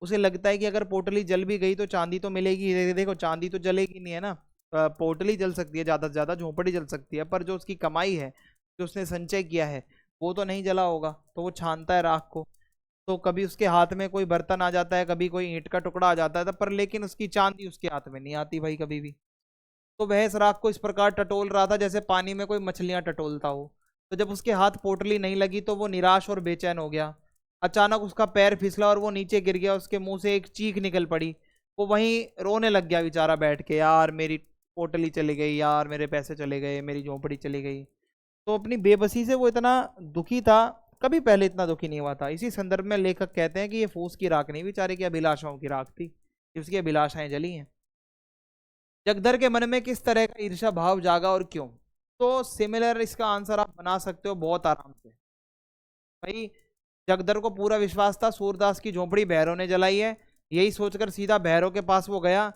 उसे लगता है कि अगर पोटली जल भी गई तो चांदी तो मिलेगी। देखो चांदी तो जलेगी नहीं, है ना, पोटली जल सकती है ज़्यादा से ज़्यादा, झोपड़ी जल सकती है, पर जो उसकी कमाई है, जो उसने संचय किया है, वो तो नहीं जला होगा। तो वो छानता है राख को, तो कभी उसके हाथ में कोई बर्तन आ जाता है, कभी कोई ईंट का टुकड़ा आ जाता है, पर लेकिन उसकी चांदी उसके हाथ में नहीं आती भाई कभी भी। तो वह इस राख को इस प्रकार टटोल रहा था जैसे पानी में कोई मछलियां टटोलता हो। तो जब उसके हाथ पोटली नहीं लगी तो वो निराश और बेचैन हो गया। अचानक उसका पैर फिसला और वो नीचे गिर गया, उसके मुंह से एक चीख निकल पड़ी। वो वहीं रोने लग गया बेचारा बैठ के, यार मेरी पोटली चली गई, यार मेरे पैसे चले गए, मेरी झोपड़ी चली गई। तो अपनी बेबसी से वो इतना दुखी था, कभी पहले इतना दुखी नहीं हुआ था। इसी संदर्भ में लेखक कहते हैं कि ये फूस की राख नहीं, बेचारे की अभिलाषाओं की राख थी, उसकी अभिलाषाएं जली हैं। जगदर के मन में किस तरह का ईर्ष्या भाव जागा और क्यों। तो सिमिलर इसका आंसर आप बना सकते हो बहुत आराम से। भाई जगदर को पूरा विश्वास था सूरदास की झोपड़ी भैरव ने जलाई है, यही सोचकर सीधा भैरव के पास वो गया।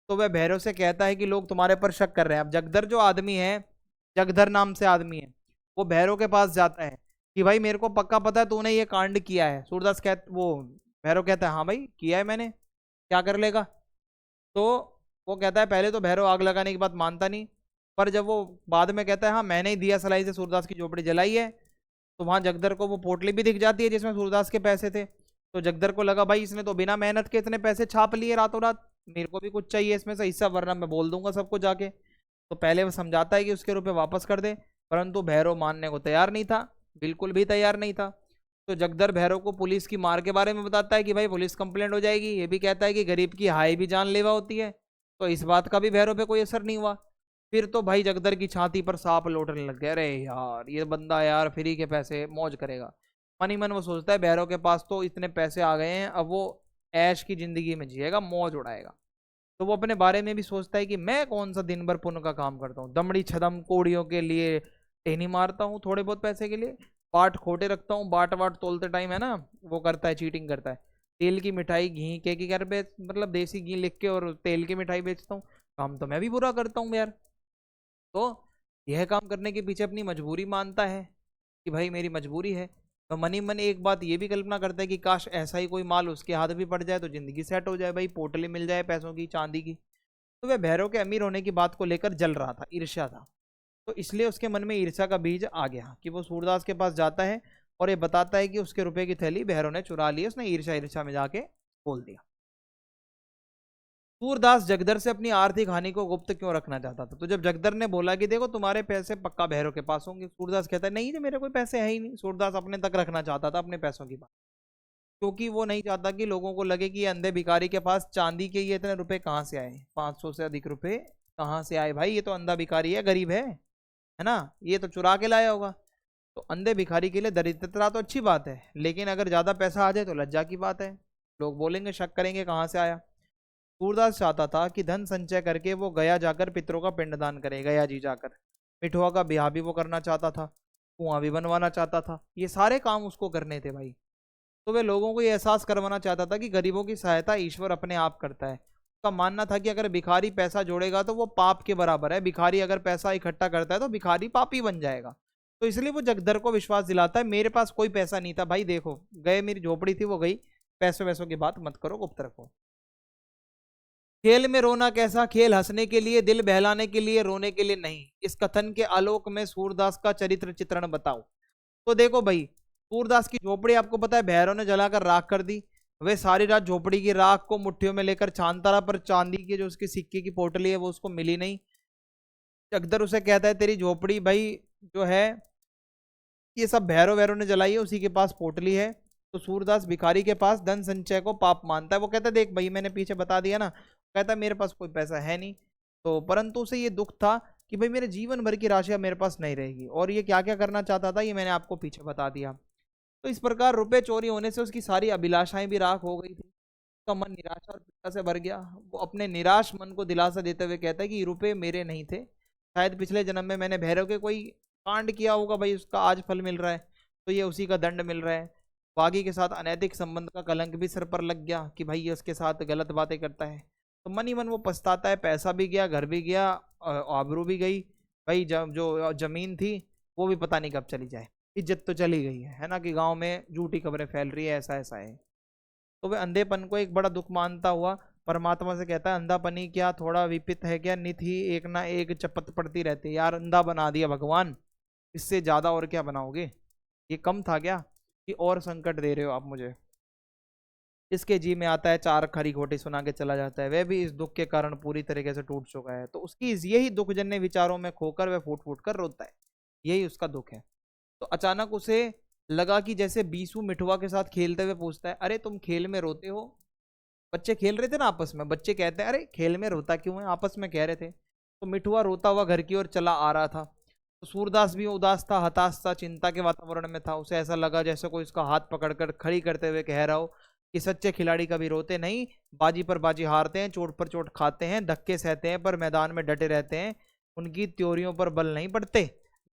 तो वह भैरव से कहता है कि लोग तुम्हारे पर शक कर रहे हैं। अब जगदर जो आदमी है, जगदर नाम से आदमी है, वो भैरव के पास जाता है कि भाई मेरे को पक्का पता है तूने ये कांड किया है। सूरदास वो भैरव कहता है हाँ भाई किया है मैंने, क्या कर लेगा। तो वो कहता है, पहले तो भैरव आग लगाने की बात मानता नहीं, पर जब वो बाद में कहता है हाँ मैंने ही दिया सलाई से सूरदास की झोपड़ी जलाई है, तो वहां जगदर को वो पोटली भी दिख जाती है जिसमें सूरदास के पैसे थे। तो जगदर को लगा भाई इसने तो बिना मेहनत के इतने पैसे छाप लिए रातों रात, मेरे को भी कुछ चाहिए इसमें से हिस्सा, वरना मैं बोल दूंगा सबको जाके। तो पहले वो समझाता है कि उसके रुपए वापस कर दे, परंतु भैरव मानने को तैयार नहीं था, बिल्कुल भी तैयार नहीं था। तो जगदर भैरव को पुलिस की मार के बारे में बताता है कि भाई पुलिस कंप्लेंट हो जाएगी। ये भी कहता है कि गरीब की हाय भी जानलेवा होती है। तो इस बात का भी भैरव पे कोई असर नहीं हुआ। फिर तो भाई जगदर की छाती पर सांप लौटने लग गया, अरे यार ये बंदा यार फ्री के पैसे मौज करेगा। मन ही मन वो सोचता है भैरव के पास तो इतने पैसे आ गए हैं, अब वो ऐश की जिंदगी में जिएगा, मौज उड़ाएगा। तो वो अपने बारे में भी सोचता है कि मैं कौन सा दिन भर पुण्य का काम करता हूँ, दमड़ी छदम कोड़ियों के लिए टहनी मारता हूँ थोड़े बहुत पैसे के लिए, बाट खोटे रखता हूँ, बाट वाट तोलते टाइम है ना वो करता है, चीटिंग करता है। तेल की मिठाई घी के की घर बेच, मतलब देसी घी लिख के और तेल की मिठाई बेचता हूँ, काम तो मैं भी बुरा करता हूँ यार। तो यह काम करने के पीछे अपनी मजबूरी मानता है कि भाई मेरी मजबूरी है। तो मन ही मन एक बात ये भी कल्पना करता है कि काश ऐसा ही कोई माल उसके हाथ भी पड़ जाए तो जिंदगी सेट हो जाए, भाई पोटली मिल जाए पैसों की, चांदी की। तो वह भैरव के अमीर होने की बात को लेकर जल रहा था, ईर्ष्या था। तो इसलिए उसके मन में ईर्ष्या का बीज आ गया कि वो सूरदास के पास जाता है और ये बताता है कि उसके रुपए की थैली भैरव ने चुरा ली है। उसने ईर्ष्या ईर्ष्या में जाके बोल दिया। सूरदास जगदर से अपनी आर्थिक हानि को गुप्त क्यों रखना चाहता था? तो जब जगदर ने बोला कि देखो तुम्हारे पैसे पक्का भैरव के पास होंगे, सूरदास कहता है नहीं जी मेरे कोई पैसे है ही नहीं। सूरदास अपने तक रखना चाहता था अपने पैसों की बात, क्योंकि वो नहीं चाहता कि लोगों को लगे कि ये अंधे भिखारी के पास चांदी के ये इतने रुपए कहाँ से आए, 500 से अधिक रुपए कहाँ से आए भाई, ये तो अंधा भिखारी है, गरीब है ना, ये तो चुरा के लाया होगा। तो अंधे भिखारी के लिए दरिद्रता तो अच्छी बात है, लेकिन अगर ज्यादा पैसा आ जाए तो लज्जा की बात है, लोग बोलेंगे, शक करेंगे कहाँ से आया। सूरदास चाहता था कि धन संचय करके वो गया जाकर पितरों का पिंडदान करे, गया जी जाकर। मिठुआ का ब्याह भी वो करना चाहता था, कुआं भी बनवाना चाहता था, ये सारे काम उसको करने थे भाई। तो वे लोगों को ये एहसास करवाना चाहता था कि गरीबों की सहायता ईश्वर अपने आप करता है। उसका मानना था कि अगर भिखारी पैसा जोड़ेगा तो वो पाप के बराबर है, भिखारी अगर पैसा इकट्ठा करता है तो भिखारी पापी बन जाएगा। तो इसलिए वो जगदर को विश्वास दिलाता है, मेरे पास कोई पैसा नहीं था भाई, देखो गए, मेरी झोपड़ी थी वो गई, पैसों वैसों की बात मत करो, गुप्त रखो। खेल में रोना कैसा? खेल हंसने के लिए, दिल बहलाने के लिए, रोने के लिए नहीं। इस कथन के आलोक में सूरदास का चरित्र चित्रण बताओ। तो देखो भाई, सूरदास की झोपड़ी आपको पता है भैरव ने जलाकर राख कर दी। वे सारी रात झोपड़ी की राख को मुट्ठियों में लेकर छानता रहा, पर चांदी की जो उसकी सिक्के की पोटली है वो उसको मिली नहीं। चकदर उसे कहता है तेरी झोपड़ी भाई जो है ये सब भैरव वैरव ने जलाई है, उसी के पास पोटली है। तो सूरदास भिखारी के पास धन संचय को पाप मानता है। वो कहता है देख भाई मैंने पीछे बता दिया ना, कहता है मेरे पास कोई पैसा है नहीं। तो परंतु उसे ये दुख था कि भाई मेरे जीवन भर की राशि अब मेरे पास नहीं रहेगी, और ये क्या क्या करना चाहता था ये मैंने आपको पीछे बता दिया। तो इस प्रकार रुपए चोरी होने से उसकी सारी अभिलाषाएं भी राख हो गई थी। उसका मन निराशा और पीड़ा से भर गया। वो अपने निराश मन को दिलासा देते हुए कहता है कि ये रुपए मेरे नहीं थे, शायद पिछले जन्म में मैंने भैरव के कोई कांड किया होगा भाई, उसका आज फल मिल रहा है, तो ये उसी का दंड मिल रहा है। बागी के साथ अनैतिक संबंध का कलंक भी सिर पर लग गया कि भाई ये उसके साथ गलत बातें करता है। तो मन ही मन वो पछताता है, पैसा भी गया, घर भी गया, आबरू भी गई भाई, जो जमीन थी वो भी पता नहीं कब चली जाए, इज्जत तो चली गई है ना, कि गांव में झूठी खबरें फैल रही है, ऐसा ऐसा है। तो वह अंधेपन को एक बड़ा दुख मानता हुआ परमात्मा से कहता है अंधापनी क्या थोड़ा विपित है क्या, नित ही एक ना एक चपत पड़ती रहती है। यार अंधा बना दिया भगवान, इससे ज्यादा और क्या बनाओगे, ये कम था क्या कि और संकट दे रहे हो आप मुझे। इसके जी में आता है चार खरी खोटी सुना के चला जाता है, वह भी इस दुख के कारण पूरी तरीके से टूट चुका है। तो उसकी यही दुखजन्य विचारों में खोकर वह फूट फूट कर रोता है, यही उसका दुख है। तो अचानक उसे लगा कि जैसे बीसू मिठुआ के साथ खेलते हुए पूछता है अरे तुम खेल में रोते हो? बच्चे खेल रहे थे ना आपस में, बच्चे कहते हैं अरे खेल में रोता क्यों है, आपस में कह रहे थे। तो मिठुआ रोता हुआ घर की ओर चला आ रहा था। तो सूरदास भी उदास था, हताश था, चिंता के वातावरण में था। उसे ऐसा लगा जैसे कोई उसका हाथ पकड़कर खड़ी करते हुए कह रहा हो कि सच्चे खिलाड़ी कभी रोते नहीं, बाजी पर बाजी हारते हैं, चोट पर चोट खाते हैं, धक्के सहते हैं, पर मैदान में डटे रहते हैं, उनकी त्योरियों पर बल नहीं पड़ते।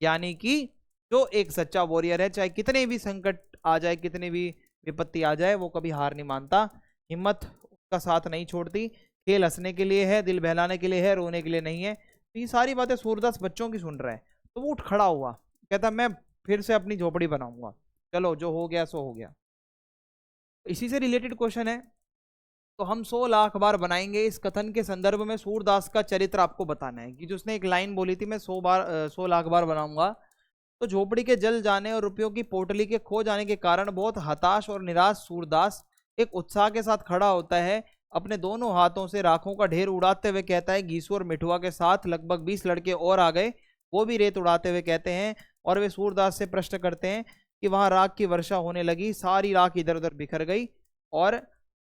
यानी कि जो एक सच्चा वॉरियर है, चाहे कितने भी संकट आ जाए, कितनी भी विपत्ति आ जाए, वो कभी हार नहीं मानता, हिम्मत उसका साथ नहीं छोड़ती। खेल हंसने के लिए है, दिल बहलाने के लिए है, रोने के लिए नहीं है। तो ये सारी बातें सूरदास बच्चों की सुन रहा है। तो वो उठ खड़ा हुआ, कहता मैं फिर से अपनी झोपड़ी बनाऊंगा, चलो जो हो गया सो हो गया। तो इसी से रिलेटेड क्वेश्चन है, तो हम 100 लाख बार बनाएंगे। इस कथन के संदर्भ में सूरदास का चरित्र आपको बताना है कि जो उसने एक लाइन बोली थी मैं 100 लाख बार बनाऊंगा, तो झोपड़ी के जल जाने और रुपयों की पोटली के खो जाने के कारण बहुत हताश और निराश सूरदास एक उत्साह के साथ खड़ा होता है। अपने दोनों हाथों से राखों का ढेर उड़ाते हुए कहता है, घीसू और मिठुआ के साथ लगभग 20 लड़के और आ गए, वो भी रेत उड़ाते हुए कहते हैं। और वे सूरदास से प्रश्न करते हैं कि वहां राख की वर्षा होने लगी, सारी राख इधर उधर बिखर गई। और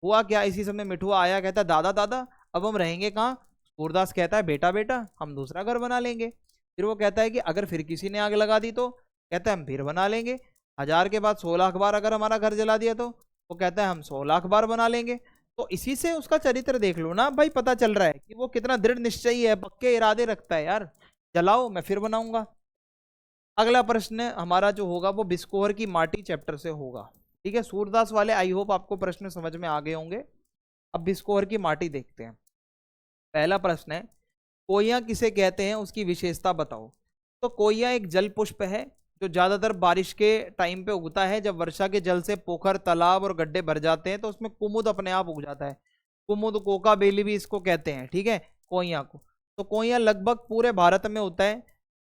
हुआ क्या, इसी समय मिठुआ आया, कहता है, दादा दादा अब हम रहेंगे कहाँ। सूरदास कहता है, बेटा बेटा हम दूसरा घर बना लेंगे। फिर वो कहता है कि अगर फिर किसी ने आग लगा दी तो। कहता है, हम फिर बना लेंगे। 1000 के बाद 100 लाख बार अगर हमारा घर जला दिया तो। वो कहता है, हम 100 लाख बार बना लेंगे। तो इसी से उसका चरित्र देख लो ना भाई, पता चल रहा है कि वो कितना दृढ़ निश्चयी है, पक्के इरादे रखता है। यार जलाओ, मैं फिर बनाऊंगा। अगला प्रश्न हमारा जो होगा वो बिस्कोहर की माटी चैप्टर से होगा। ठीक है, सूरदास वाले आई होप आपको प्रश्न समझ में आ गए होंगे। अब बिस्कोहर की माटी देखते हैं। पहला प्रश्न है, कोइया किसे कहते हैं, उसकी विशेषता बताओ। तो कोइया एक जल पुष्प है जो ज्यादातर बारिश के टाइम पे उगता है। जब वर्षा के जल से पोखर, तालाब और गड्ढे भर जाते हैं तो उसमें कुमुद अपने आप उग जाता है। कुमुद, कोका बेली भी इसको कहते हैं। ठीक है, कोइया को। तो कोइया लगभग पूरे भारत में होता है।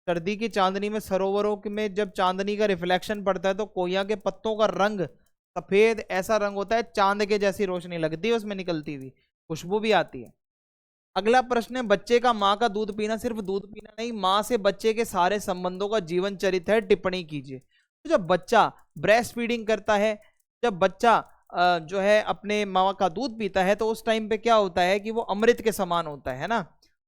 सर्दी की चांदनी में सरोवरों में जब चांदनी का रिफ्लेक्शन पड़ता है तो कोइया के पत्तों का रंग सफेद ऐसा रंग होता है, चांद के जैसी रोशनी लगती है उसमें निकलती हुई, खुशबू भी आती है। अगला प्रश्न है, बच्चे का माँ का दूध पीना सिर्फ दूध पीना नहीं, माँ से बच्चे के सारे संबंधों का जीवन चरित्र है, टिप्पणी कीजिए। तो जब बच्चा ब्रेस्ट फीडिंग करता है, जब बच्चा जो है अपने माँ का दूध पीता है तो उस टाइम पे क्या होता है कि वो अमृत के समान होता है ना।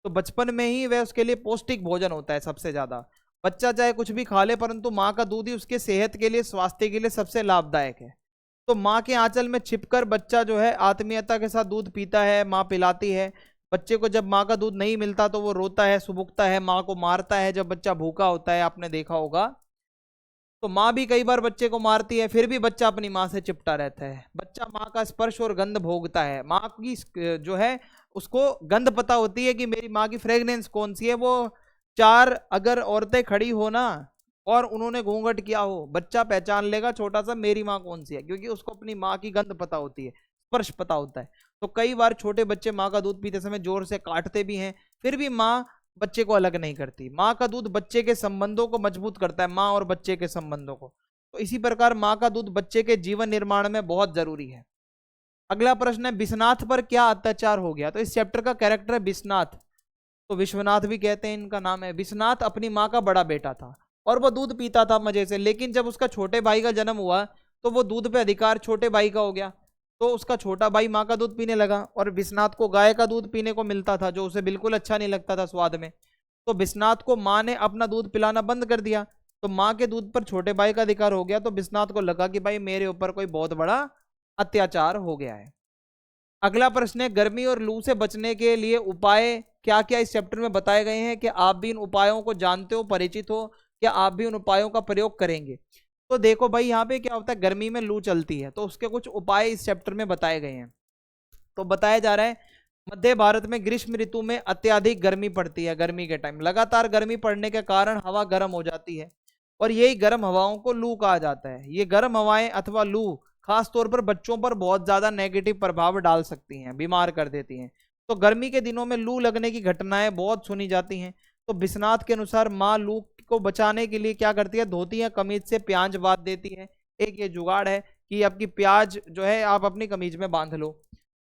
तो बचपन में ही वह उसके लिए पौष्टिक भोजन होता है सबसे ज्यादा। बच्चा चाहे कुछ भी खा ले परंतु माँ का दूध ही उसके सेहत के लिए, स्वास्थ्य के लिए सबसे लाभदायक है। तो माँ के आंचल में छिपकर बच्चा जो है आत्मीयता के साथ दूध पीता है, माँ पिलाती है। बच्चे को जब माँ का दूध नहीं मिलता तो वो रोता है, सुबुकता है, माँ को मारता है जब बच्चा भूखा होता है, आपने देखा होगा। तो माँ भी कई बार बच्चे को मारती है, फिर भी बच्चा अपनी माँ से चिपटा रहता है। बच्चा माँ का स्पर्श और गंध भोगता है। माँ की जो है उसको गंध पता होती है कि मेरी माँ की फ्रेग्रेंस कौन सी है। वो 4 अगर औरतें खड़ी हो ना और उन्होंने घूंघट किया हो, बच्चा पहचान लेगा छोटा सा मेरी माँ कौन सी है, क्योंकि उसको अपनी माँ की गंध पता होती है, स्पर्श पता होता है। तो कई बार छोटे बच्चे माँ का दूध पीते समय जोर से काटते भी हैं, फिर भी माँ बच्चे को अलग नहीं करती। माँ का दूध बच्चे के संबंधों को मजबूत करता है, माँ और बच्चे के संबंधों को। तो इसी प्रकार माँ का दूध बच्चे के जीवन निर्माण में बहुत जरूरी है। अगला प्रश्न है, विश्वनाथ पर क्या अत्याचार हो गया। तो इस चैप्टर का कैरेक्टर है विश्वनाथ, तो विश्वनाथ भी कहते हैं, इनका नाम है। विश्वनाथ अपनी माँ का बड़ा बेटा था और वो दूध पीता था मजे से, लेकिन जब उसका छोटे भाई का जन्म हुआ तो वो दूध पे अधिकार छोटे भाई का हो गया। तो उसका छोटा भाई माँ का दूध पीने लगा और विश्वनाथ को गाय का दूध पीने को मिलता था जो उसे बिल्कुल अच्छा नहीं लगता था स्वाद में। तो विश्वनाथ को माँ ने अपना दूध पिलाना बंद कर दिया, तो माँ के दूध पर छोटे भाई का अधिकार हो गया। तो विश्वनाथ को लगा कि भाई मेरे ऊपर कोई बहुत बड़ा अत्याचार हो गया है। अगला प्रश्न है, गर्मी और लू से बचने के लिए उपाय क्या क्या इस चैप्टर में बताए गए हैं, कि आप भी इन उपायों को जानते हो, परिचित हो, क्या आप भी उन उपायों का प्रयोग करेंगे। तो देखो भाई, यहाँ पे क्या होता है, गर्मी में लू चलती है तो उसके कुछ उपाय इस चैप्टर में बताए गए हैं। तो बताया जा रहा है, मध्य भारत में ग्रीष्म ऋतु में अत्यधिक गर्मी पड़ती है। गर्मी के टाइम लगातार गर्मी पड़ने के कारण हवा गर्म हो जाती है और यही गर्म हवाओं को लू कहा जाता है। ये गर्म हवाएं अथवा लू खास तौर पर बच्चों पर बहुत ज्यादा नेगेटिव प्रभाव डाल सकती हैं, बीमार कर देती हैं। तो गर्मी के दिनों में लू लगने की घटनाएं बहुत सुनी जाती हैं। तो विश्वनाथ के अनुसार माँ लू को बचाने के लिए क्या करती है, धोती या कमीज से प्याज बांध देती है। एक ये जुगाड़ है कि आपकी प्याज जो है आप अपनी कमीज में बांध लो।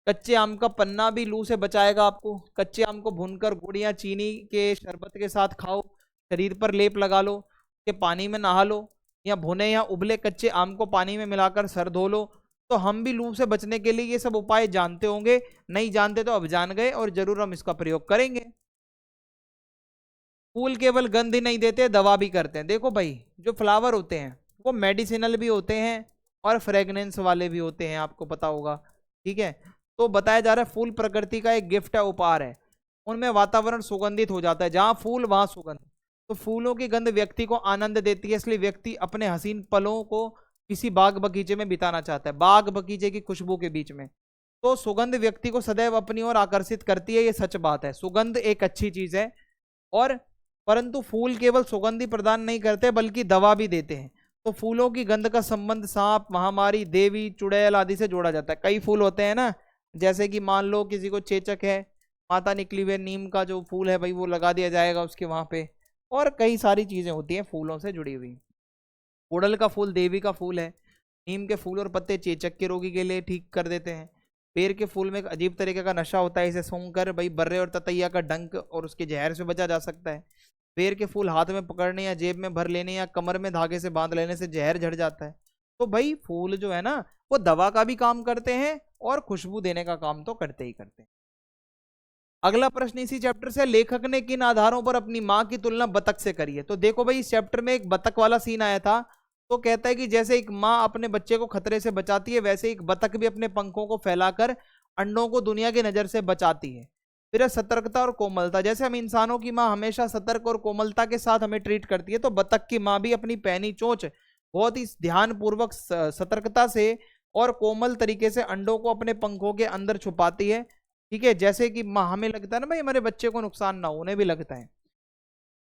कच्चे आम का पन्ना भी लू से बचाएगा आपको। कच्चे आम को भूनकर गुड़ या चीनी के शरबत के साथ खाओ। शरीर पर लेप लगा लो, के पानी में नहा लो, या भुने या उबले कच्चे आम को पानी में मिलाकर सर धो लो। तो हम भी लू से बचने के लिए ये सब उपाय जानते होंगे, नहीं जानते तो अब जान गए और जरूर हम इसका प्रयोग करेंगे। फूल केवल गंध ही नहीं देते, दवा भी करते हैं। देखो भाई, जो फ्लावर होते हैं वो मेडिसिनल भी होते हैं और फ्रेगनेंस वाले भी होते हैं, आपको पता होगा। ठीक है, तो बताया जा रहा है फूल प्रकृति का एक गिफ्ट है, उपहार है। उनमें वातावरण सुगंधित हो जाता है, जहां फूल वहां सुगंध। तो फूलों की गंध व्यक्ति को आनंद देती है, इसलिए व्यक्ति अपने हसीन पलों को किसी बाग बगीचे में बिताना चाहता है, बाग बगीचे की खुशबू के बीच में। तो सुगंध व्यक्ति को सदैव अपनी ओर आकर्षित करती है, ये सच बात है। सुगंध एक अच्छी चीज है, और परंतु फूल केवल सुगंध ही प्रदान नहीं करते बल्कि दवा भी देते हैं। तो फूलों की गंध का संबंध सांप, महामारी, देवी, चुड़ैल आदि से जोड़ा जाता है। कई फूल होते हैं ना, जैसे कि मान लो किसी को चेचक है, माता निकली हुई, नीम का जो फूल है भाई वो लगा दिया जाएगा उसके वहां पे, और कई सारी चीजें होती हैं फूलों से जुड़ी हुई। उड़ल का फूल देवी का फूल है। नीम के फूल और पत्ते चेचक के रोगी के लिए ठीक कर देते हैं। पेड़ के फूल में एक अजीब तरीके का नशा होता है, इसे सूंघकर भाई बर्रे और ततैया का डंक और उसके जहर से बचा जा सकता है। पेड़ के फूल हाथ में पकड़ने या जेब में भर लेने या कमर में धागे से बांध लेने से जहर झड़ जाता है। तो भाई फूल जो है ना वो दवा का भी काम करते हैं और खुशबू देने का काम तो करते ही करते हैं। अगला प्रश्न इसी चैप्टर से, लेखक ने किन आधारों पर अपनी माँ की तुलना बतख से करी है। तो देखो भाई इस चैप्टर में एक बतख वाला सीन आया था। तो कहता है कि जैसे एक माँ अपने बच्चे को खतरे से बचाती है, वैसे एक बतख भी अपने पंखों को फैलाकर अंडों को दुनिया की नजर से बचाती है। फिर सतर्कता और कोमलता, जैसे हम इंसानों की माँ हमेशा सतर्क और कोमलता के साथ हमें ट्रीट करती है, तो बतख की माँ भी अपनी पैनी चोंच बहुत ही ध्यानपूर्वक सतर्कता से और कोमल तरीके से अंडों को अपने पंखों के अंदर छुपाती है। ठीक है, जैसे कि माँ हमें लगता है ना भाई हमारे बच्चे को नुकसान ना हो, उन्हें भी लगता है।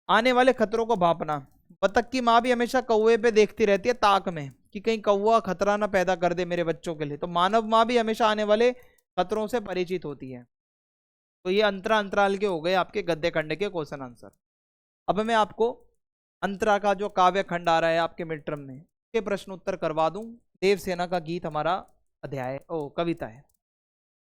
आने वाले खतरों को भांपना, बतख की माँ भी हमेशा कौवे पे देखती रहती है ताक में कि कहीं कौवा खतरा ना पैदा कर दे मेरे बच्चों के लिए। तो मानव माँ भी हमेशा आने वाले खतरों से परिचित होती है। तो ये अंतराल के हो गए आपके गद्य खंड के क्वेश्चन आंसर। अब मैं आपको अंतरा का जो काव्य खंड आ रहा है आपके मिड टर्म में के प्रश्न उत्तर करवा दूं। देवसेना का गीत हमारा अध्याय कविता है।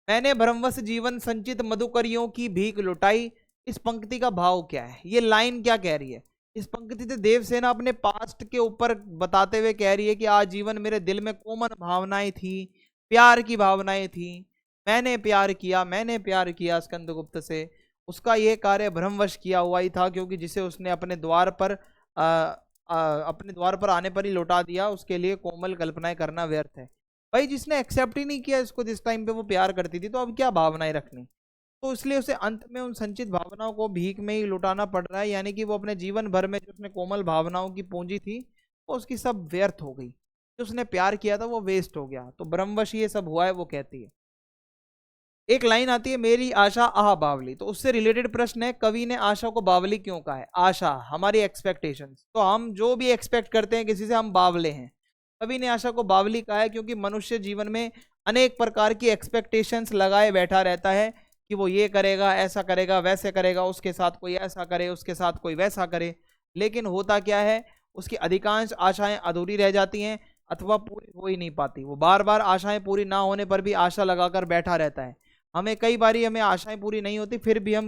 मैंने भ्रमवश जीवन संचित मधुकरियों की भीख लुटाई। इस पंक्ति का भाव क्या है, ये लाइन क्या कह रही है? इस पंक्ति से देवसेना अपने पास्ट के ऊपर बताते हुए कह रही है कि आजीवन मेरे दिल में कोमल भावनाएं थी, प्यार की भावनाएं थी। मैंने प्यार किया स्कंदगुप्त से। उसका यह कार्य भ्रमवश किया हुआ ही था, क्योंकि जिसे उसने अपने द्वार पर आने पर ही लौटा दिया, उसके लिए कोमल कल्पनाएं करना व्यर्थ है। भाई जिसने एक्सेप्ट ही नहीं किया इसको, जिस टाइम पे वो प्यार करती थी, तो अब क्या भावनाएं रखनी। तो इसलिए उसे अंत में उन संचित भावनाओं को भीख में ही लुटाना पड़ रहा है, यानी कि वो अपने जीवन भर में जो उसने कोमल भावनाओं की पूंजी थी वो उसकी सब व्यर्थ हो गई। जो उसने प्यार किया था वो वेस्ट हो गया। तो ब्रह्मवश ये सब हुआ है, वो कहती है। एक लाइन आती है, मेरी आशा आह बावली। तो उससे रिलेटेड प्रश्न है, कवि ने आशा को बावली क्यों कहा है? आशा हमारी एक्सपेक्टेशंस, तो हम जो भी एक्सपेक्ट करते हैं किसी से, हम बावले हैं। कवि ने आशा को बावली कहा है क्योंकि मनुष्य जीवन में अनेक प्रकार की एक्सपेक्टेशंस लगाए बैठा रहता है कि वो ये करेगा, ऐसा करेगा, वैसे करेगा, उसके साथ कोई ऐसा करे, उसके साथ कोई वैसा करे। लेकिन होता क्या है, उसकी अधिकांश आशाएं अधूरी रह जाती हैं अथवा पूरी हो ही नहीं पाती। वो बार बार आशाएं पूरी ना होने पर भी आशा लगाकर बैठा रहता है। हमें कई बारी हमें आशाएं पूरी नहीं होती, फिर भी हम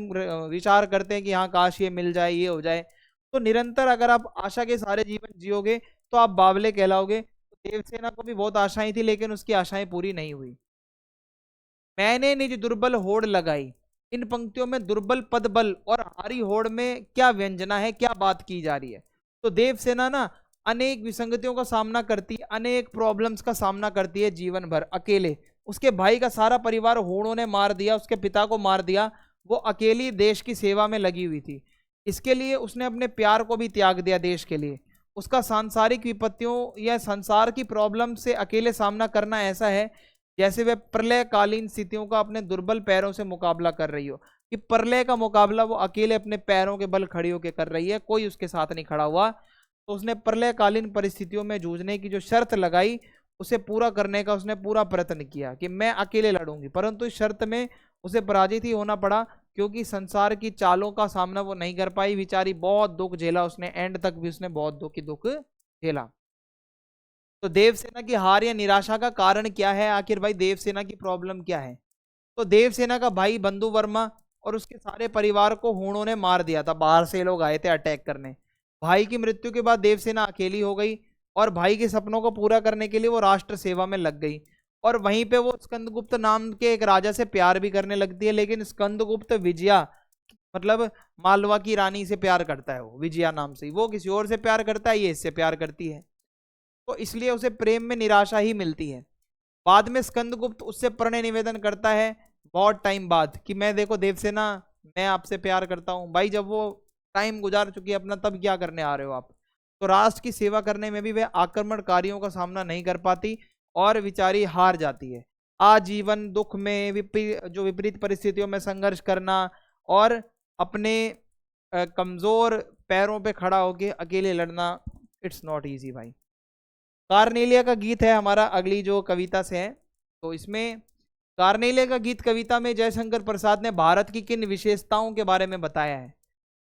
विचार करते हैं कि हाँ काश ये मिल जाए, ये हो जाए। तो निरंतर अगर आप आशा के सारे जीवन जियोगे तो आप बावले कहलाओगे। तो देवसेना को भी बहुत आशाएं थी, लेकिन उसकी आशाएं पूरी नहीं हुई। मैंने निज दुर्बल होड़ लगाई। इन पंक्तियों में दुर्बल पद बल और हारी होड़ में क्या व्यंजना है, क्या बात की जा रही है? तो देवसेना ना अनेक विसंगतियों का सामना करती है, अनेक प्रॉब्लम्स का सामना करती है जीवन भर अकेले। उसके भाई का सारा परिवार होड़ों ने मार दिया, उसके पिता को मार दिया, वो अकेली देश की सेवा में लगी हुई थी। इसके लिए उसने अपने प्यार को भी त्याग दिया देश के लिए। उसका सांसारिक विपत्तियों या संसार की प्रॉब्लम से अकेले सामना करना ऐसा है जैसे वह प्रलयकालीन स्थितियों का अपने दुर्बल पैरों से मुकाबला कर रही हो, कि प्रलय का मुकाबला वो अकेले अपने पैरों के बल खड़ी होकर कर रही है, कोई उसके साथ नहीं खड़ा हुआ। तो उसने प्रलयकालीन परिस्थितियों में जूझने की जो शर्त लगाई, उसे पूरा करने का उसने पूरा प्रयत्न किया कि मैं अकेले लड़ूंगी, परंतु इस शर्त में उसे पराजित ही होना पड़ा, क्योंकि संसार की चालों का सामना वो नहीं कर पाई। बेचारी बहुत दुख झेला उसने, एंड तक भी उसने बहुत दुख झेला। तो देवसेना की हार या निराशा का कारण क्या है? आखिर भाई देवसेना की प्रॉब्लम क्या है? तो देवसेना का भाई बंधु वर्मा और उसके सारे परिवार को हूणों ने मार दिया था। बाहर से लोग आए थे अटैक करने। भाई की मृत्यु के बाद देवसेना अकेली हो गई और भाई के सपनों को पूरा करने के लिए वो राष्ट्र सेवा में लग गई। और वहीं पे वो स्कंदगुप्त नाम के एक राजा से प्यार भी करने लगती है, लेकिन स्कंदगुप्त विजया मतलब मालवा की रानी से प्यार करता है, वो विजया नाम से, वो किसी और से प्यार करता है, ये इससे प्यार करती है। तो इसलिए उसे प्रेम में निराशा ही मिलती है। बाद में स्कंदगुप्त उससे प्रणय निवेदन करता है बहुत टाइम बाद कि मैं देखो देवसेना, मैं आपसे प्यार करता हूं। भाई जब वो टाइम गुजार चुकी है अपना, तब क्या करने आ रहे हो आप? तो राष्ट्र की सेवा करने में भी वह आक्रमणकारियों का सामना नहीं कर पाती और विचारी हार जाती है। आजीवन दुख में विपरीत परिस्थितियों में संघर्ष करना और अपने कमजोर पैरों पे खड़ा होके अकेले लड़ना, इट्स नॉट इजी भाई। कार्नेलिया का गीत है हमारा अगली जो कविता से है। तो इसमें कार्नेलिया का गीत कविता में जयशंकर प्रसाद ने भारत की किन विशेषताओं के बारे में बताया है?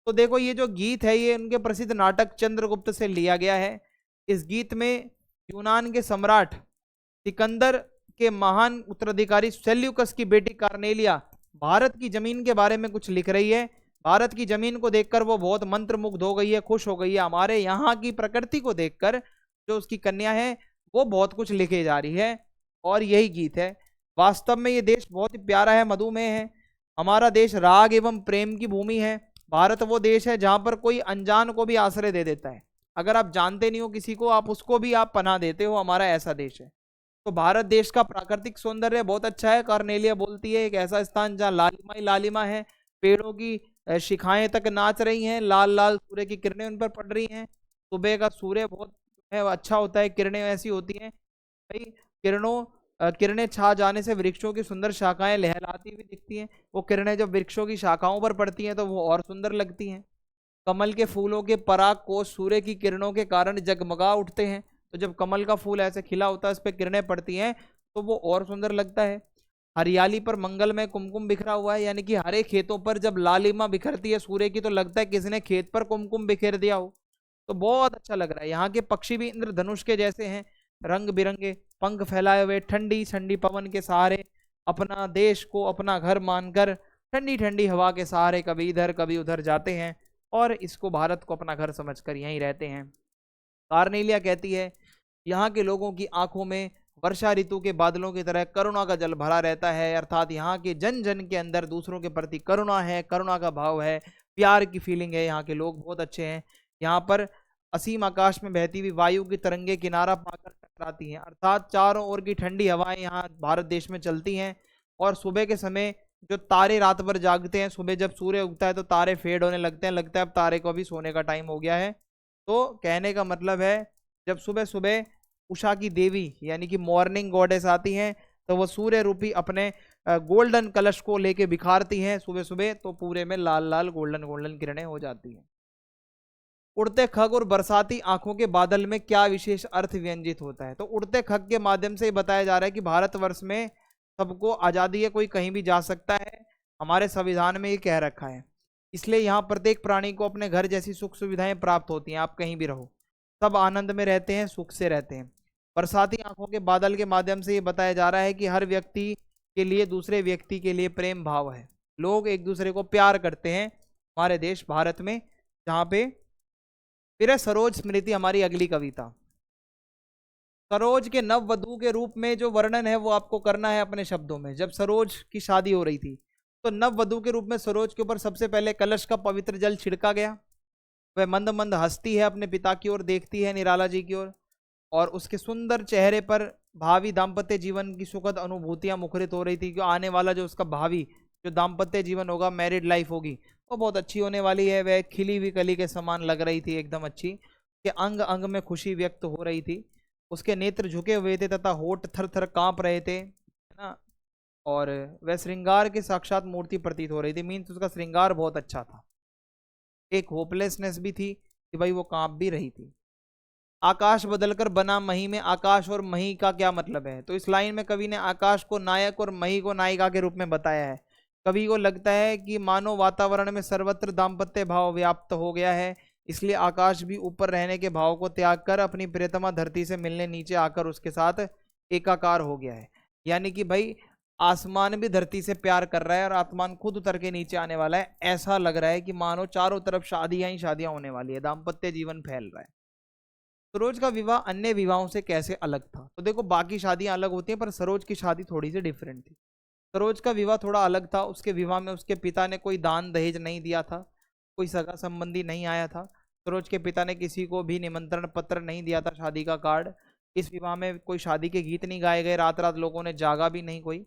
तो देखो ये जो गीत है ये उनके प्रसिद्ध नाटक चंद्रगुप्त से लिया गया है। इस गीत में यूनान के सम्राट सिकंदर के महान उत्तराधिकारी सेल्यूकस की बेटी कार्नेलिया भारत की जमीन के बारे में कुछ लिख रही है। भारत की जमीन को देखकर वो बहुत मंत्रमुग्ध हो गई है, खुश हो गई है। हमारे यहाँ की प्रकृति को देखकर जो उसकी कन्या है वो बहुत कुछ लिखे जा रही है, और यही गीत है। वास्तव में ये देश बहुत ही प्यारा है, मधुमेह है। हमारा देश राग एवं प्रेम की भूमि है। भारत वो देश है जहां पर कोई अनजान को भी आश्रय दे देता है। अगर आप जानते नहीं हो किसी को, आप उसको भी आप पनाह देते हो। हमारा ऐसा देश है। तो भारत देश का प्राकृतिक सौंदर्य बहुत अच्छा है। कार्नेलिया बोलती है एक ऐसा स्थान जहाँ लालिमा ही लालिमा है, पेड़ों की शिखाएं तक नाच रही हैं, लाल लाल सूर्य की किरणें उन पर पड़ रही हैं। सुबह का सूर्य बहुत है अच्छा होता है, किरणें ऐसी होती हैं भाई, किरणें छा जाने से वृक्षों की सुंदर शाखाएं लहराती हुई दिखती हैं। वो किरणें जब वृक्षों की शाखाओं पर पड़ती हैं तो वो और सुंदर लगती हैं। कमल के फूलों के पराग को सूर्य की किरणों के कारण जगमगा उठते हैं। तो जब कमल का फूल ऐसे खिला होता है, उस पर किरणें पड़ती हैं तो वो और सुंदर लगता है। हरियाली पर मंगलमय कुमकुम बिखरा हुआ है, यानी कि हरे खेतों पर जब लालिमा बिखरती है सूर्य की तो लगता है किसने खेत पर कुमकुम बिखेर दिया हो। तो बहुत अच्छा लग रहा है। यहाँ के पक्षी भी इंद्रधनुष के जैसे हैं, रंग बिरंगे पंख फैलाए हुए, ठंडी ठंडी पवन के सहारे अपना देश को अपना घर मानकर ठंडी ठंडी हवा के सहारे कभी इधर कभी उधर जाते हैं, और इसको भारत को अपना घर समझकर यहीं रहते हैं। कार्नेलिया कहती है यहाँ के लोगों की आंखों में वर्षा ऋतु के बादलों की तरह करुणा का जल भरा रहता है, अर्थात यहाँ के जन जन के अंदर दूसरों के प्रति करुणा है, करुणा का भाव है, प्यार की फीलिंग है। यहाँ के लोग बहुत अच्छे हैं। यहाँ पर असीम आकाश में बहती हुई वायु की तरंगे किनारा पाकर टकराती हैं, अर्थात चारों ओर की ठंडी हवाएं यहाँ भारत देश में चलती हैं। और सुबह के समय जो तारे रात भर जागते हैं, सुबह जब सूर्य उगता है तो तारे फेड होने लगते हैं, लगता है अब तारे को भी सोने का टाइम हो गया है। तो कहने का मतलब है जब सुबह सुबह उषा की देवी यानी कि मॉर्निंग गॉडेस आती हैं तो वो सूर्य रूपी अपने गोल्डन कलश को लेके बिखारती हैं सुबह सुबह, तो पूरे में लाल लाल गोल्डन गोल्डन किरणें हो जाती हैं। उड़ते खग और बरसाती आंखों के बादल में क्या विशेष अर्थ व्यंजित होता है? तो उड़ते खग के माध्यम से बताया जा रहा है कि भारतवर्ष में सबको आज़ादी है, कोई कहीं भी जा सकता है। हमारे संविधान में ये कह रखा है, इसलिए यहाँ प्रत्येक प्राणी को अपने घर जैसी सुख सुविधाएं प्राप्त होती हैं। आप कहीं भी रहो, सब आनंद में रहते हैं, सुख से रहते हैं। बरसाती आंखों के बादल के माध्यम से ये बताया जा रहा है कि हर व्यक्ति के लिए दूसरे व्यक्ति के लिए प्रेम भाव है, लोग एक दूसरे को प्यार करते हैं हमारे देश भारत में। जहाँ पे फिर है सरोज स्मृति, हमारी अगली कविता। सरोज के नववधू के रूप में जो वर्णन है वो आपको करना है अपने शब्दों में। जब सरोज की शादी हो रही थी तो नववधू के रूप में सरोज के ऊपर सबसे पहले कलश का पवित्र जल छिड़का गया। वह मंद मंद हंसती है, अपने पिता की ओर देखती है, निराला जी की ओर, और उसके सुंदर चेहरे पर भावी दाम्पत्य जीवन की सुखद अनुभूतियां मुखरित हो रही थी कि आने वाला जो उसका भावी जो दाम्पत्य जीवन होगा, मैरिड लाइफ होगी, वो बहुत अच्छी होने वाली है। वह खिली हुई कली के समान लग रही थी, एकदम अच्छी, कि अंग अंग में खुशी व्यक्त हो रही थी। उसके नेत्र झुके हुए थे तथा होठ थर थर कांप रहे थे, है ना। और वह श्रृंगार की साक्षात मूर्ति प्रतीत हो रही थी, मीन्स उसका श्रृंगार बहुत अच्छा था। एक होपलेसनेस भी थी कि भाई वो कांप भी रही थी। आकाश बदलकर बना मही में आकाश और मही का क्या मतलब है? तो इस लाइन में कवि ने आकाश को नायक और मही को नायिका के रूप में बताया है। कवि को लगता है कि मानव वातावरण में सर्वत्र दाम्पत्य भाव व्याप्त हो गया है, इसलिए आकाश भी ऊपर रहने के भाव को त्याग कर अपनी प्रियतमा धरती से मिलने नीचे आकर उसके साथ एकाकार हो गया है। यानी कि भाई आसमान भी धरती से प्यार कर रहा है और आसमान खुद उतर के नीचे आने वाला है। ऐसा लग रहा है कि मानो चारों तरफ शादियां ही शादियां होने वाली है, दाम्पत्य जीवन फैल रहा है। सरोज का विवाह अन्य विवाहों से कैसे अलग था? तो देखो बाकी शादियां अलग होती हैं पर सरोज की शादी थोड़ी सी डिफरेंट थी। सरोज का विवाह थोड़ा अलग था। उसके विवाह में उसके पिता ने कोई दान दहेज नहीं दिया था, कोई सगा संबंधी नहीं आया था। सरोज के पिता ने किसी को भी निमंत्रण पत्र नहीं दिया था, शादी का कार्ड। इस विवाह में कोई शादी के गीत नहीं गाए गए, रात रात लोगों ने जागा भी नहीं कोई।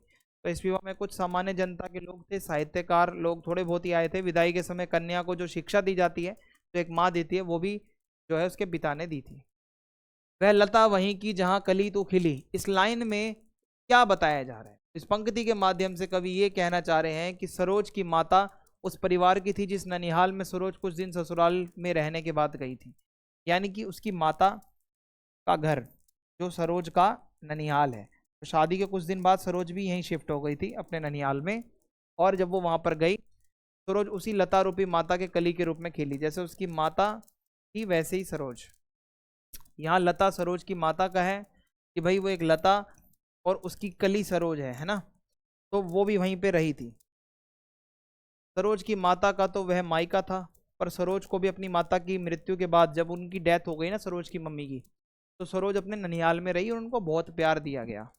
तो इस विवाह में कुछ सामान्य जनता के लोग थे, साहित्यकार लोग थोड़े बहुत ही आए थे। विदाई के समय कन्या को जो शिक्षा दी जाती है, जो एक माँ देती है, वो भी जो है उसके पिता ने दी थी। वह लता वहीं की जहाँ कली तो खिली, इस लाइन में क्या बताया जा रहा है? इस पंक्ति के माध्यम से कवि ये कहना चाह रहे हैं कि सरोज की माता उस परिवार की थी जिस ननिहाल में सरोज कुछ दिन ससुराल में रहने के बाद गई थी। यानी कि उसकी माता का घर जो सरोज का ननिहाल है, तो शादी के कुछ दिन बाद सरोज भी यहीं शिफ्ट हो गई थी अपने ननिहाल में। और जब वो वहाँ पर गई सरोज उसी लता रूपी माता के कली के रूप में खेली, जैसे उसकी माता थी वैसे ही सरोज। यहाँ लता सरोज की माता का है कि भाई वो एक लता और उसकी कली सरोज है ना, तो वो भी वहीं पे रही थी। सरोज की माता का तो वह मायका था, पर सरोज को भी अपनी माता की मृत्यु के बाद जब उनकी डेथ हो गई ना सरोज की मम्मी की, तो सरोज अपने ननिहाल में रही और उनको बहुत प्यार दिया गया।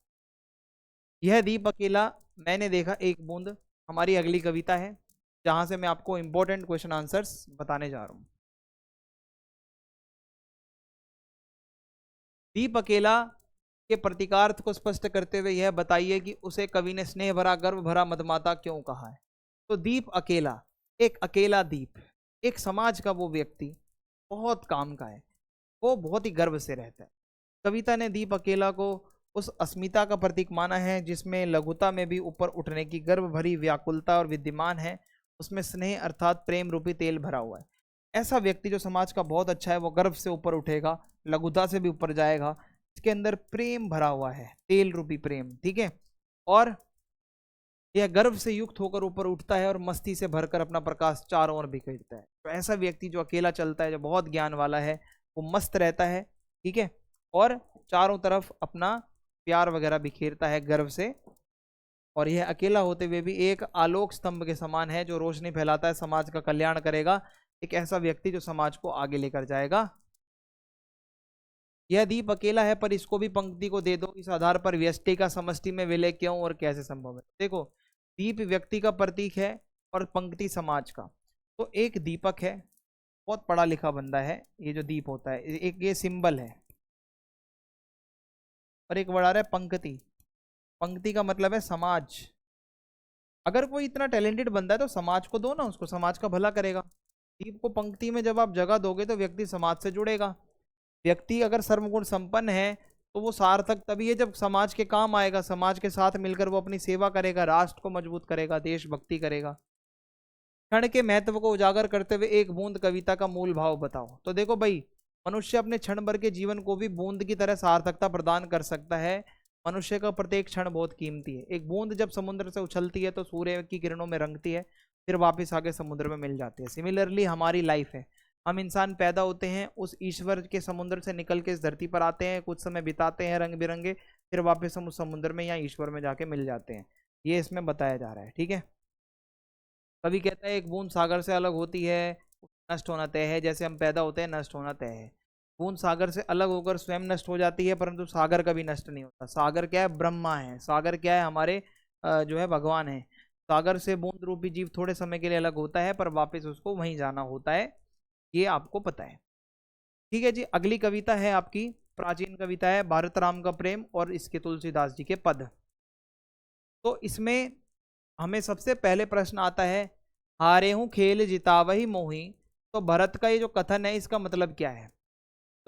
यह दीप अकेला मैंने देखा एक बूंद हमारी अगली कविता है, जहां से मैं आपको इंपॉर्टेंट क्वेश्चन आंसर्स बताने जा रहा हूं। दीप अकेला के प्रतीकार्थ को स्पष्ट करते हुए यह बताइए कि उसे कवि ने स्नेह भरा गर्व भरा मदमाता क्यों कहा है। तो दीप अकेला, एक अकेला दीप, एक समाज का वो व्यक्ति बहुत काम का है, वो बहुत ही गर्व से रहता है। कविता ने दीप अकेला को उस अस्मिता का प्रतीक माना है जिसमें लघुता में भी ऊपर उठने की गर्व भरी व्याकुलता और विद्यमान है, उसमें स्नेह अर्थात प्रेम रूपी तेल भरा हुआ है। ऐसा व्यक्ति जो समाज का बहुत अच्छा है वो गर्व से ऊपर उठेगा, लघुता से भी ऊपर जाएगा, इसके अंदर प्रेम भरा हुआ है, तेल रूपी प्रेम, ठीक है। और यह गर्व से युक्त होकर ऊपर उठता है और मस्ती से भरकर अपना प्रकाश चारों ओर बिखेरता है। तो ऐसा व्यक्ति जो अकेला चलता है, जो बहुत ज्ञान वाला है, वो मस्त रहता है, ठीक है, और चारों तरफ अपना प्यार वगैरह बिखेरता है गर्व से। और यह अकेला होते हुए भी एक आलोक स्तंभ के समान है जो रोशनी फैलाता है, समाज का कल्याण करेगा, एक ऐसा व्यक्ति जो समाज को आगे लेकर जाएगा। यह दीप अकेला है पर इसको भी पंक्ति को दे दो, इस आधार पर व्यष्टि का समष्टि में विलय क्यों और कैसे संभव है। देखो, दीप व्यक्ति का प्रतीक है और पंक्ति समाज का। तो एक दीपक है, बहुत पढ़ा लिखा बंदा है, ये जो दीप होता है एक ये सिंबल है, और एक वर्ड आ रहा है पंक्ति। पंक्ति का मतलब है समाज। अगर कोई इतना टैलेंटेड बंदा है तो समाज को दो ना, उसको समाज का भला करेगा। दीप को पंक्ति में जब आप जगह दोगे तो व्यक्ति समाज से जुड़ेगा। व्यक्ति अगर सर्वगुण संपन्न है तो वो सार्थक तभी है जब समाज के काम आएगा, समाज के साथ मिलकर वो अपनी सेवा करेगा, राष्ट्र को मजबूत करेगा, देशभक्ति करेगा। क्षण के महत्व को उजागर करते हुए एक बूंद कविता का मूल भाव बताओ। तो देखो भाई, मनुष्य अपने क्षण भर के जीवन को भी बूंद की तरह सार्थकता प्रदान कर सकता है। मनुष्य का प्रत्येक क्षण बहुत कीमती है। एक बूंद जब समुद्र से उछलती है तो सूर्य की किरणों में रंगती है, फिर वापस आके समुद्र में मिल जाती है। सिमिलरली हमारी लाइफ है, हम इंसान पैदा होते हैं, उस ईश्वर के समुद्र से निकल के इस धरती पर आते हैं, कुछ समय बिताते हैं रंग बिरंगे, फिर वापस हम उस समुद्र में या ईश्वर में जाके मिल जाते हैं। ये इसमें बताया जा रहा है, ठीक है। कभी कहता है एक बूंद सागर से अलग होती है, नष्ट होना तय है, जैसे हम पैदा होते हैं नष्ट होना तय है। बूंद सागर से अलग होकर स्वयं नष्ट हो जाती है, परंतु सागर कभी नष्ट नहीं होता। सागर क्या है? ब्रह्मा है। सागर क्या है? हमारे जो है भगवान है। सागर से बूंद रूपी जीव थोड़े समय के लिए अलग होता है, पर वापस उसको वहीं जाना होता है, ये आपको पता है, ठीक है जी। अगली कविता है आपकी प्राचीन कविता है भारत राम का प्रेम और इसके तुलसीदास जी के पद। तो इसमें हमें सबसे पहले प्रश्न आता है, हारे हूं खेल जितावही मोही। तो भरत का ये जो कथन है इसका मतलब क्या है?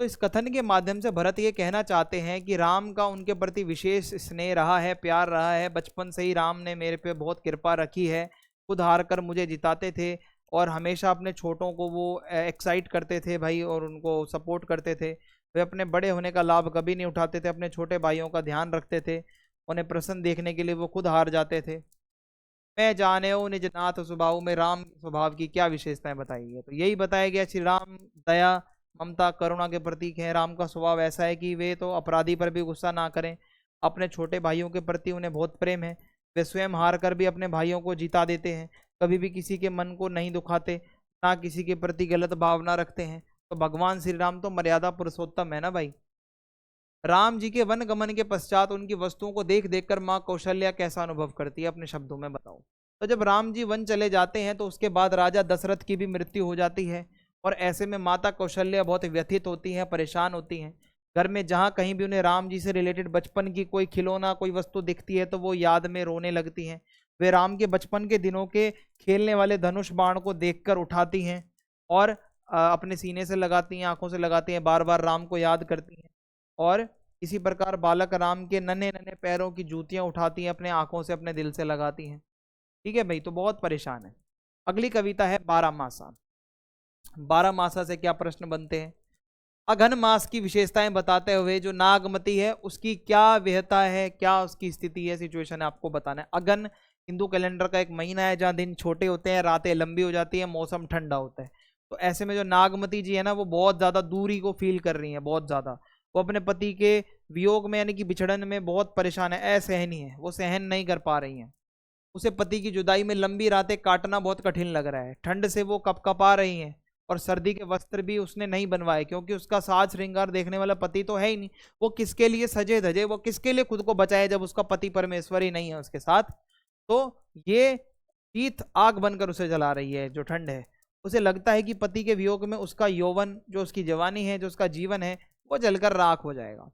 तो इस कथन के माध्यम से भरत ये कहना चाहते हैं कि राम का उनके प्रति विशेष स्नेह रहा है, प्यार रहा है। बचपन से ही राम ने मेरे पे बहुत कृपा रखी है, खुद हार कर मुझे जिताते थे और हमेशा अपने छोटों को वो एक्साइट करते थे भाई, और उनको सपोर्ट करते थे। वे अपने बड़े होने का लाभ कभी नहीं उठाते थे, अपने छोटे भाइयों का ध्यान रखते थे, उन्हें प्रसन्न देखने के लिए वो खुद हार जाते थे। मैं जाने निज नाथ स्वभाव में राम स्वभाव की क्या विशेषताएं बताई है। तो यही बताया गया, श्री राम दया ममता करुणा के प्रतीक हैं। राम का स्वभाव ऐसा है कि वे तो अपराधी पर भी गुस्सा ना करें, अपने छोटे भाइयों के प्रति उन्हें बहुत प्रेम है। वे स्वयं हार कर भी अपने भाइयों को जिता देते हैं, कभी भी किसी के मन को नहीं दुखाते, ना किसी के प्रति गलत भावना रखते हैं। तो भगवान श्री राम तो मर्यादा पुरुषोत्तम है ना भाई। राम जी के वन गमन के पश्चात उनकी वस्तुओं को देख देख कर माँ कौशल्या कैसा अनुभव करती है, अपने शब्दों में बताओ। तो जब राम जी वन चले जाते हैं तो उसके बाद राजा दशरथ की भी मृत्यु हो जाती है, और ऐसे में माता कौशल्या बहुत व्यथित होती हैं, परेशान होती हैं। घर में जहाँ कहीं भी उन्हें राम जी से रिलेटेड बचपन की कोई खिलौना कोई वस्तु दिखती है तो वो याद में रोने लगती हैं। वे राम के बचपन के दिनों के खेलने वाले धनुष बाण को देखकर उठाती हैं और अपने सीने से लगाती हैं, आंखों से लगाती हैं, बार बार राम को याद करती हैं। और इसी प्रकार बालक राम के नन्हे नन्हे पैरों की जूतियां उठाती हैं, अपने आंखों से अपने दिल से लगाती हैं, ठीक है भाई। तो बहुत परेशान है। अगली कविता है 12 मासा। 12 मासा से क्या प्रश्न बनते हैं? अघन मास की विशेषताएं बताते हुए जो नागमती है उसकी क्या विहता है, क्या उसकी स्थिति है, सिचुएशन है, आपको बताना है। अघन हिंदू कैलेंडर का एक महीना है जहाँ दिन छोटे होते हैं, रातें लंबी हो जाती हैं, मौसम ठंडा होता है। तो ऐसे में जो नागमती जी है ना, वो बहुत ज्यादा दूरी को फील कर रही हैं, बहुत ज्यादा। वो अपने पति के वियोग में यानी कि बिछड़न में बहुत परेशान है, असहनीय है, वो सहन नहीं कर पा रही हैं। उसे पति की जुदाई में लंबी रातें काटना बहुत कठिन लग रहा है, ठंड से वो कपकपा रही हैं, और सर्दी के वस्त्र भी उसने नहीं बनवाए, क्योंकि उसका साज श्रृंगार देखने वाला पति तो है ही नहीं। वो किसके लिए सजे धजे, वो किसके लिए खुद को बचाए जब उसका पति परमेश्वर ही नहीं है उसके साथ। तो ये शीत आग बनकर उसे जला रही है, जो ठंड है। उसे लगता है कि पति के वियोग में उसका यौवन, जो उसकी जवानी है, जो उसका जीवन है, वो जलकर राख हो जाएगा।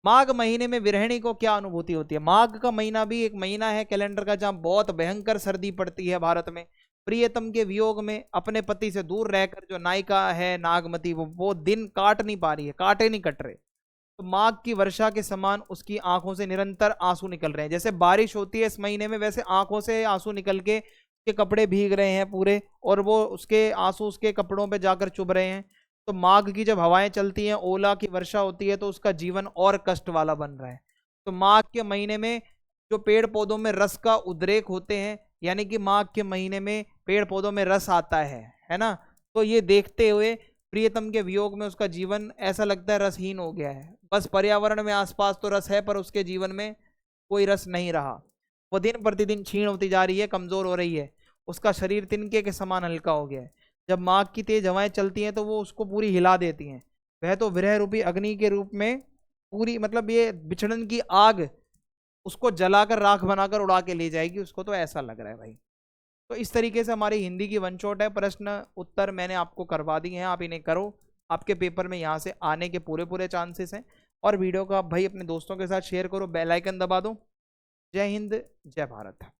माघ महीने में विरहिणी को क्या अनुभूति होती है? माघ का महीना भी एक महीना है कैलेंडर का जहां बहुत भयंकर सर्दी पड़ती है भारत में। प्रियतम के वियोग में अपने पति से दूर रहकर जो नायिका है नागमती, वो दिन काट नहीं पा रही है, काटे नहीं कट रहे। तो माघ की वर्षा के समान उसकी आंखों से निरंतर आंसू निकल रहे हैं। जैसे बारिश होती है इस महीने में, वैसे आंखों से आंसू निकल के उसके कपड़े भीग रहे हैं पूरे, और वो उसके आंसू उसके कपड़ों पे जाकर चुभ रहे हैं। तो माघ की जब हवाएं चलती हैं, ओला की वर्षा होती है, तो उसका जीवन और कष्ट वाला बन रहा है। तो माघ के महीने में जो पेड़ पौधों में रस का उद्रेक होते हैं, यानी कि माघ के महीने में पेड़ पौधों में रस आता है ना। तो ये देखते हुए प्रियतम के वियोग में उसका जीवन ऐसा लगता है रसहीन हो गया है। बस पर्यावरण में आसपास तो रस है, पर उसके जीवन में कोई रस नहीं रहा। वो दिन प्रतिदिन क्षीण होती जा रही है, कमजोर हो रही है, उसका शरीर तिनके के समान हल्का हो गया है। जब माघ की तेज हवाएं चलती हैं तो वो उसको पूरी हिला देती हैं। वह तो विरह रूपी अग्नि के रूप में पूरी, मतलब ये बिछड़न की आग उसको जलाकर राख बनाकर उड़ा के ले जाएगी, उसको तो ऐसा लग रहा है भाई। तो इस तरीके से हमारी हिंदी की वन शॉट है। प्रश्न उत्तर मैंने आपको करवा दिए हैं, आप इन्हें करो। आपके पेपर में यहाँ से आने के पूरे पूरे चांसेस हैं। और वीडियो को आप भाई अपने दोस्तों के साथ शेयर करो, बेल आइकन दबा दो। जय हिंद, जय भारत।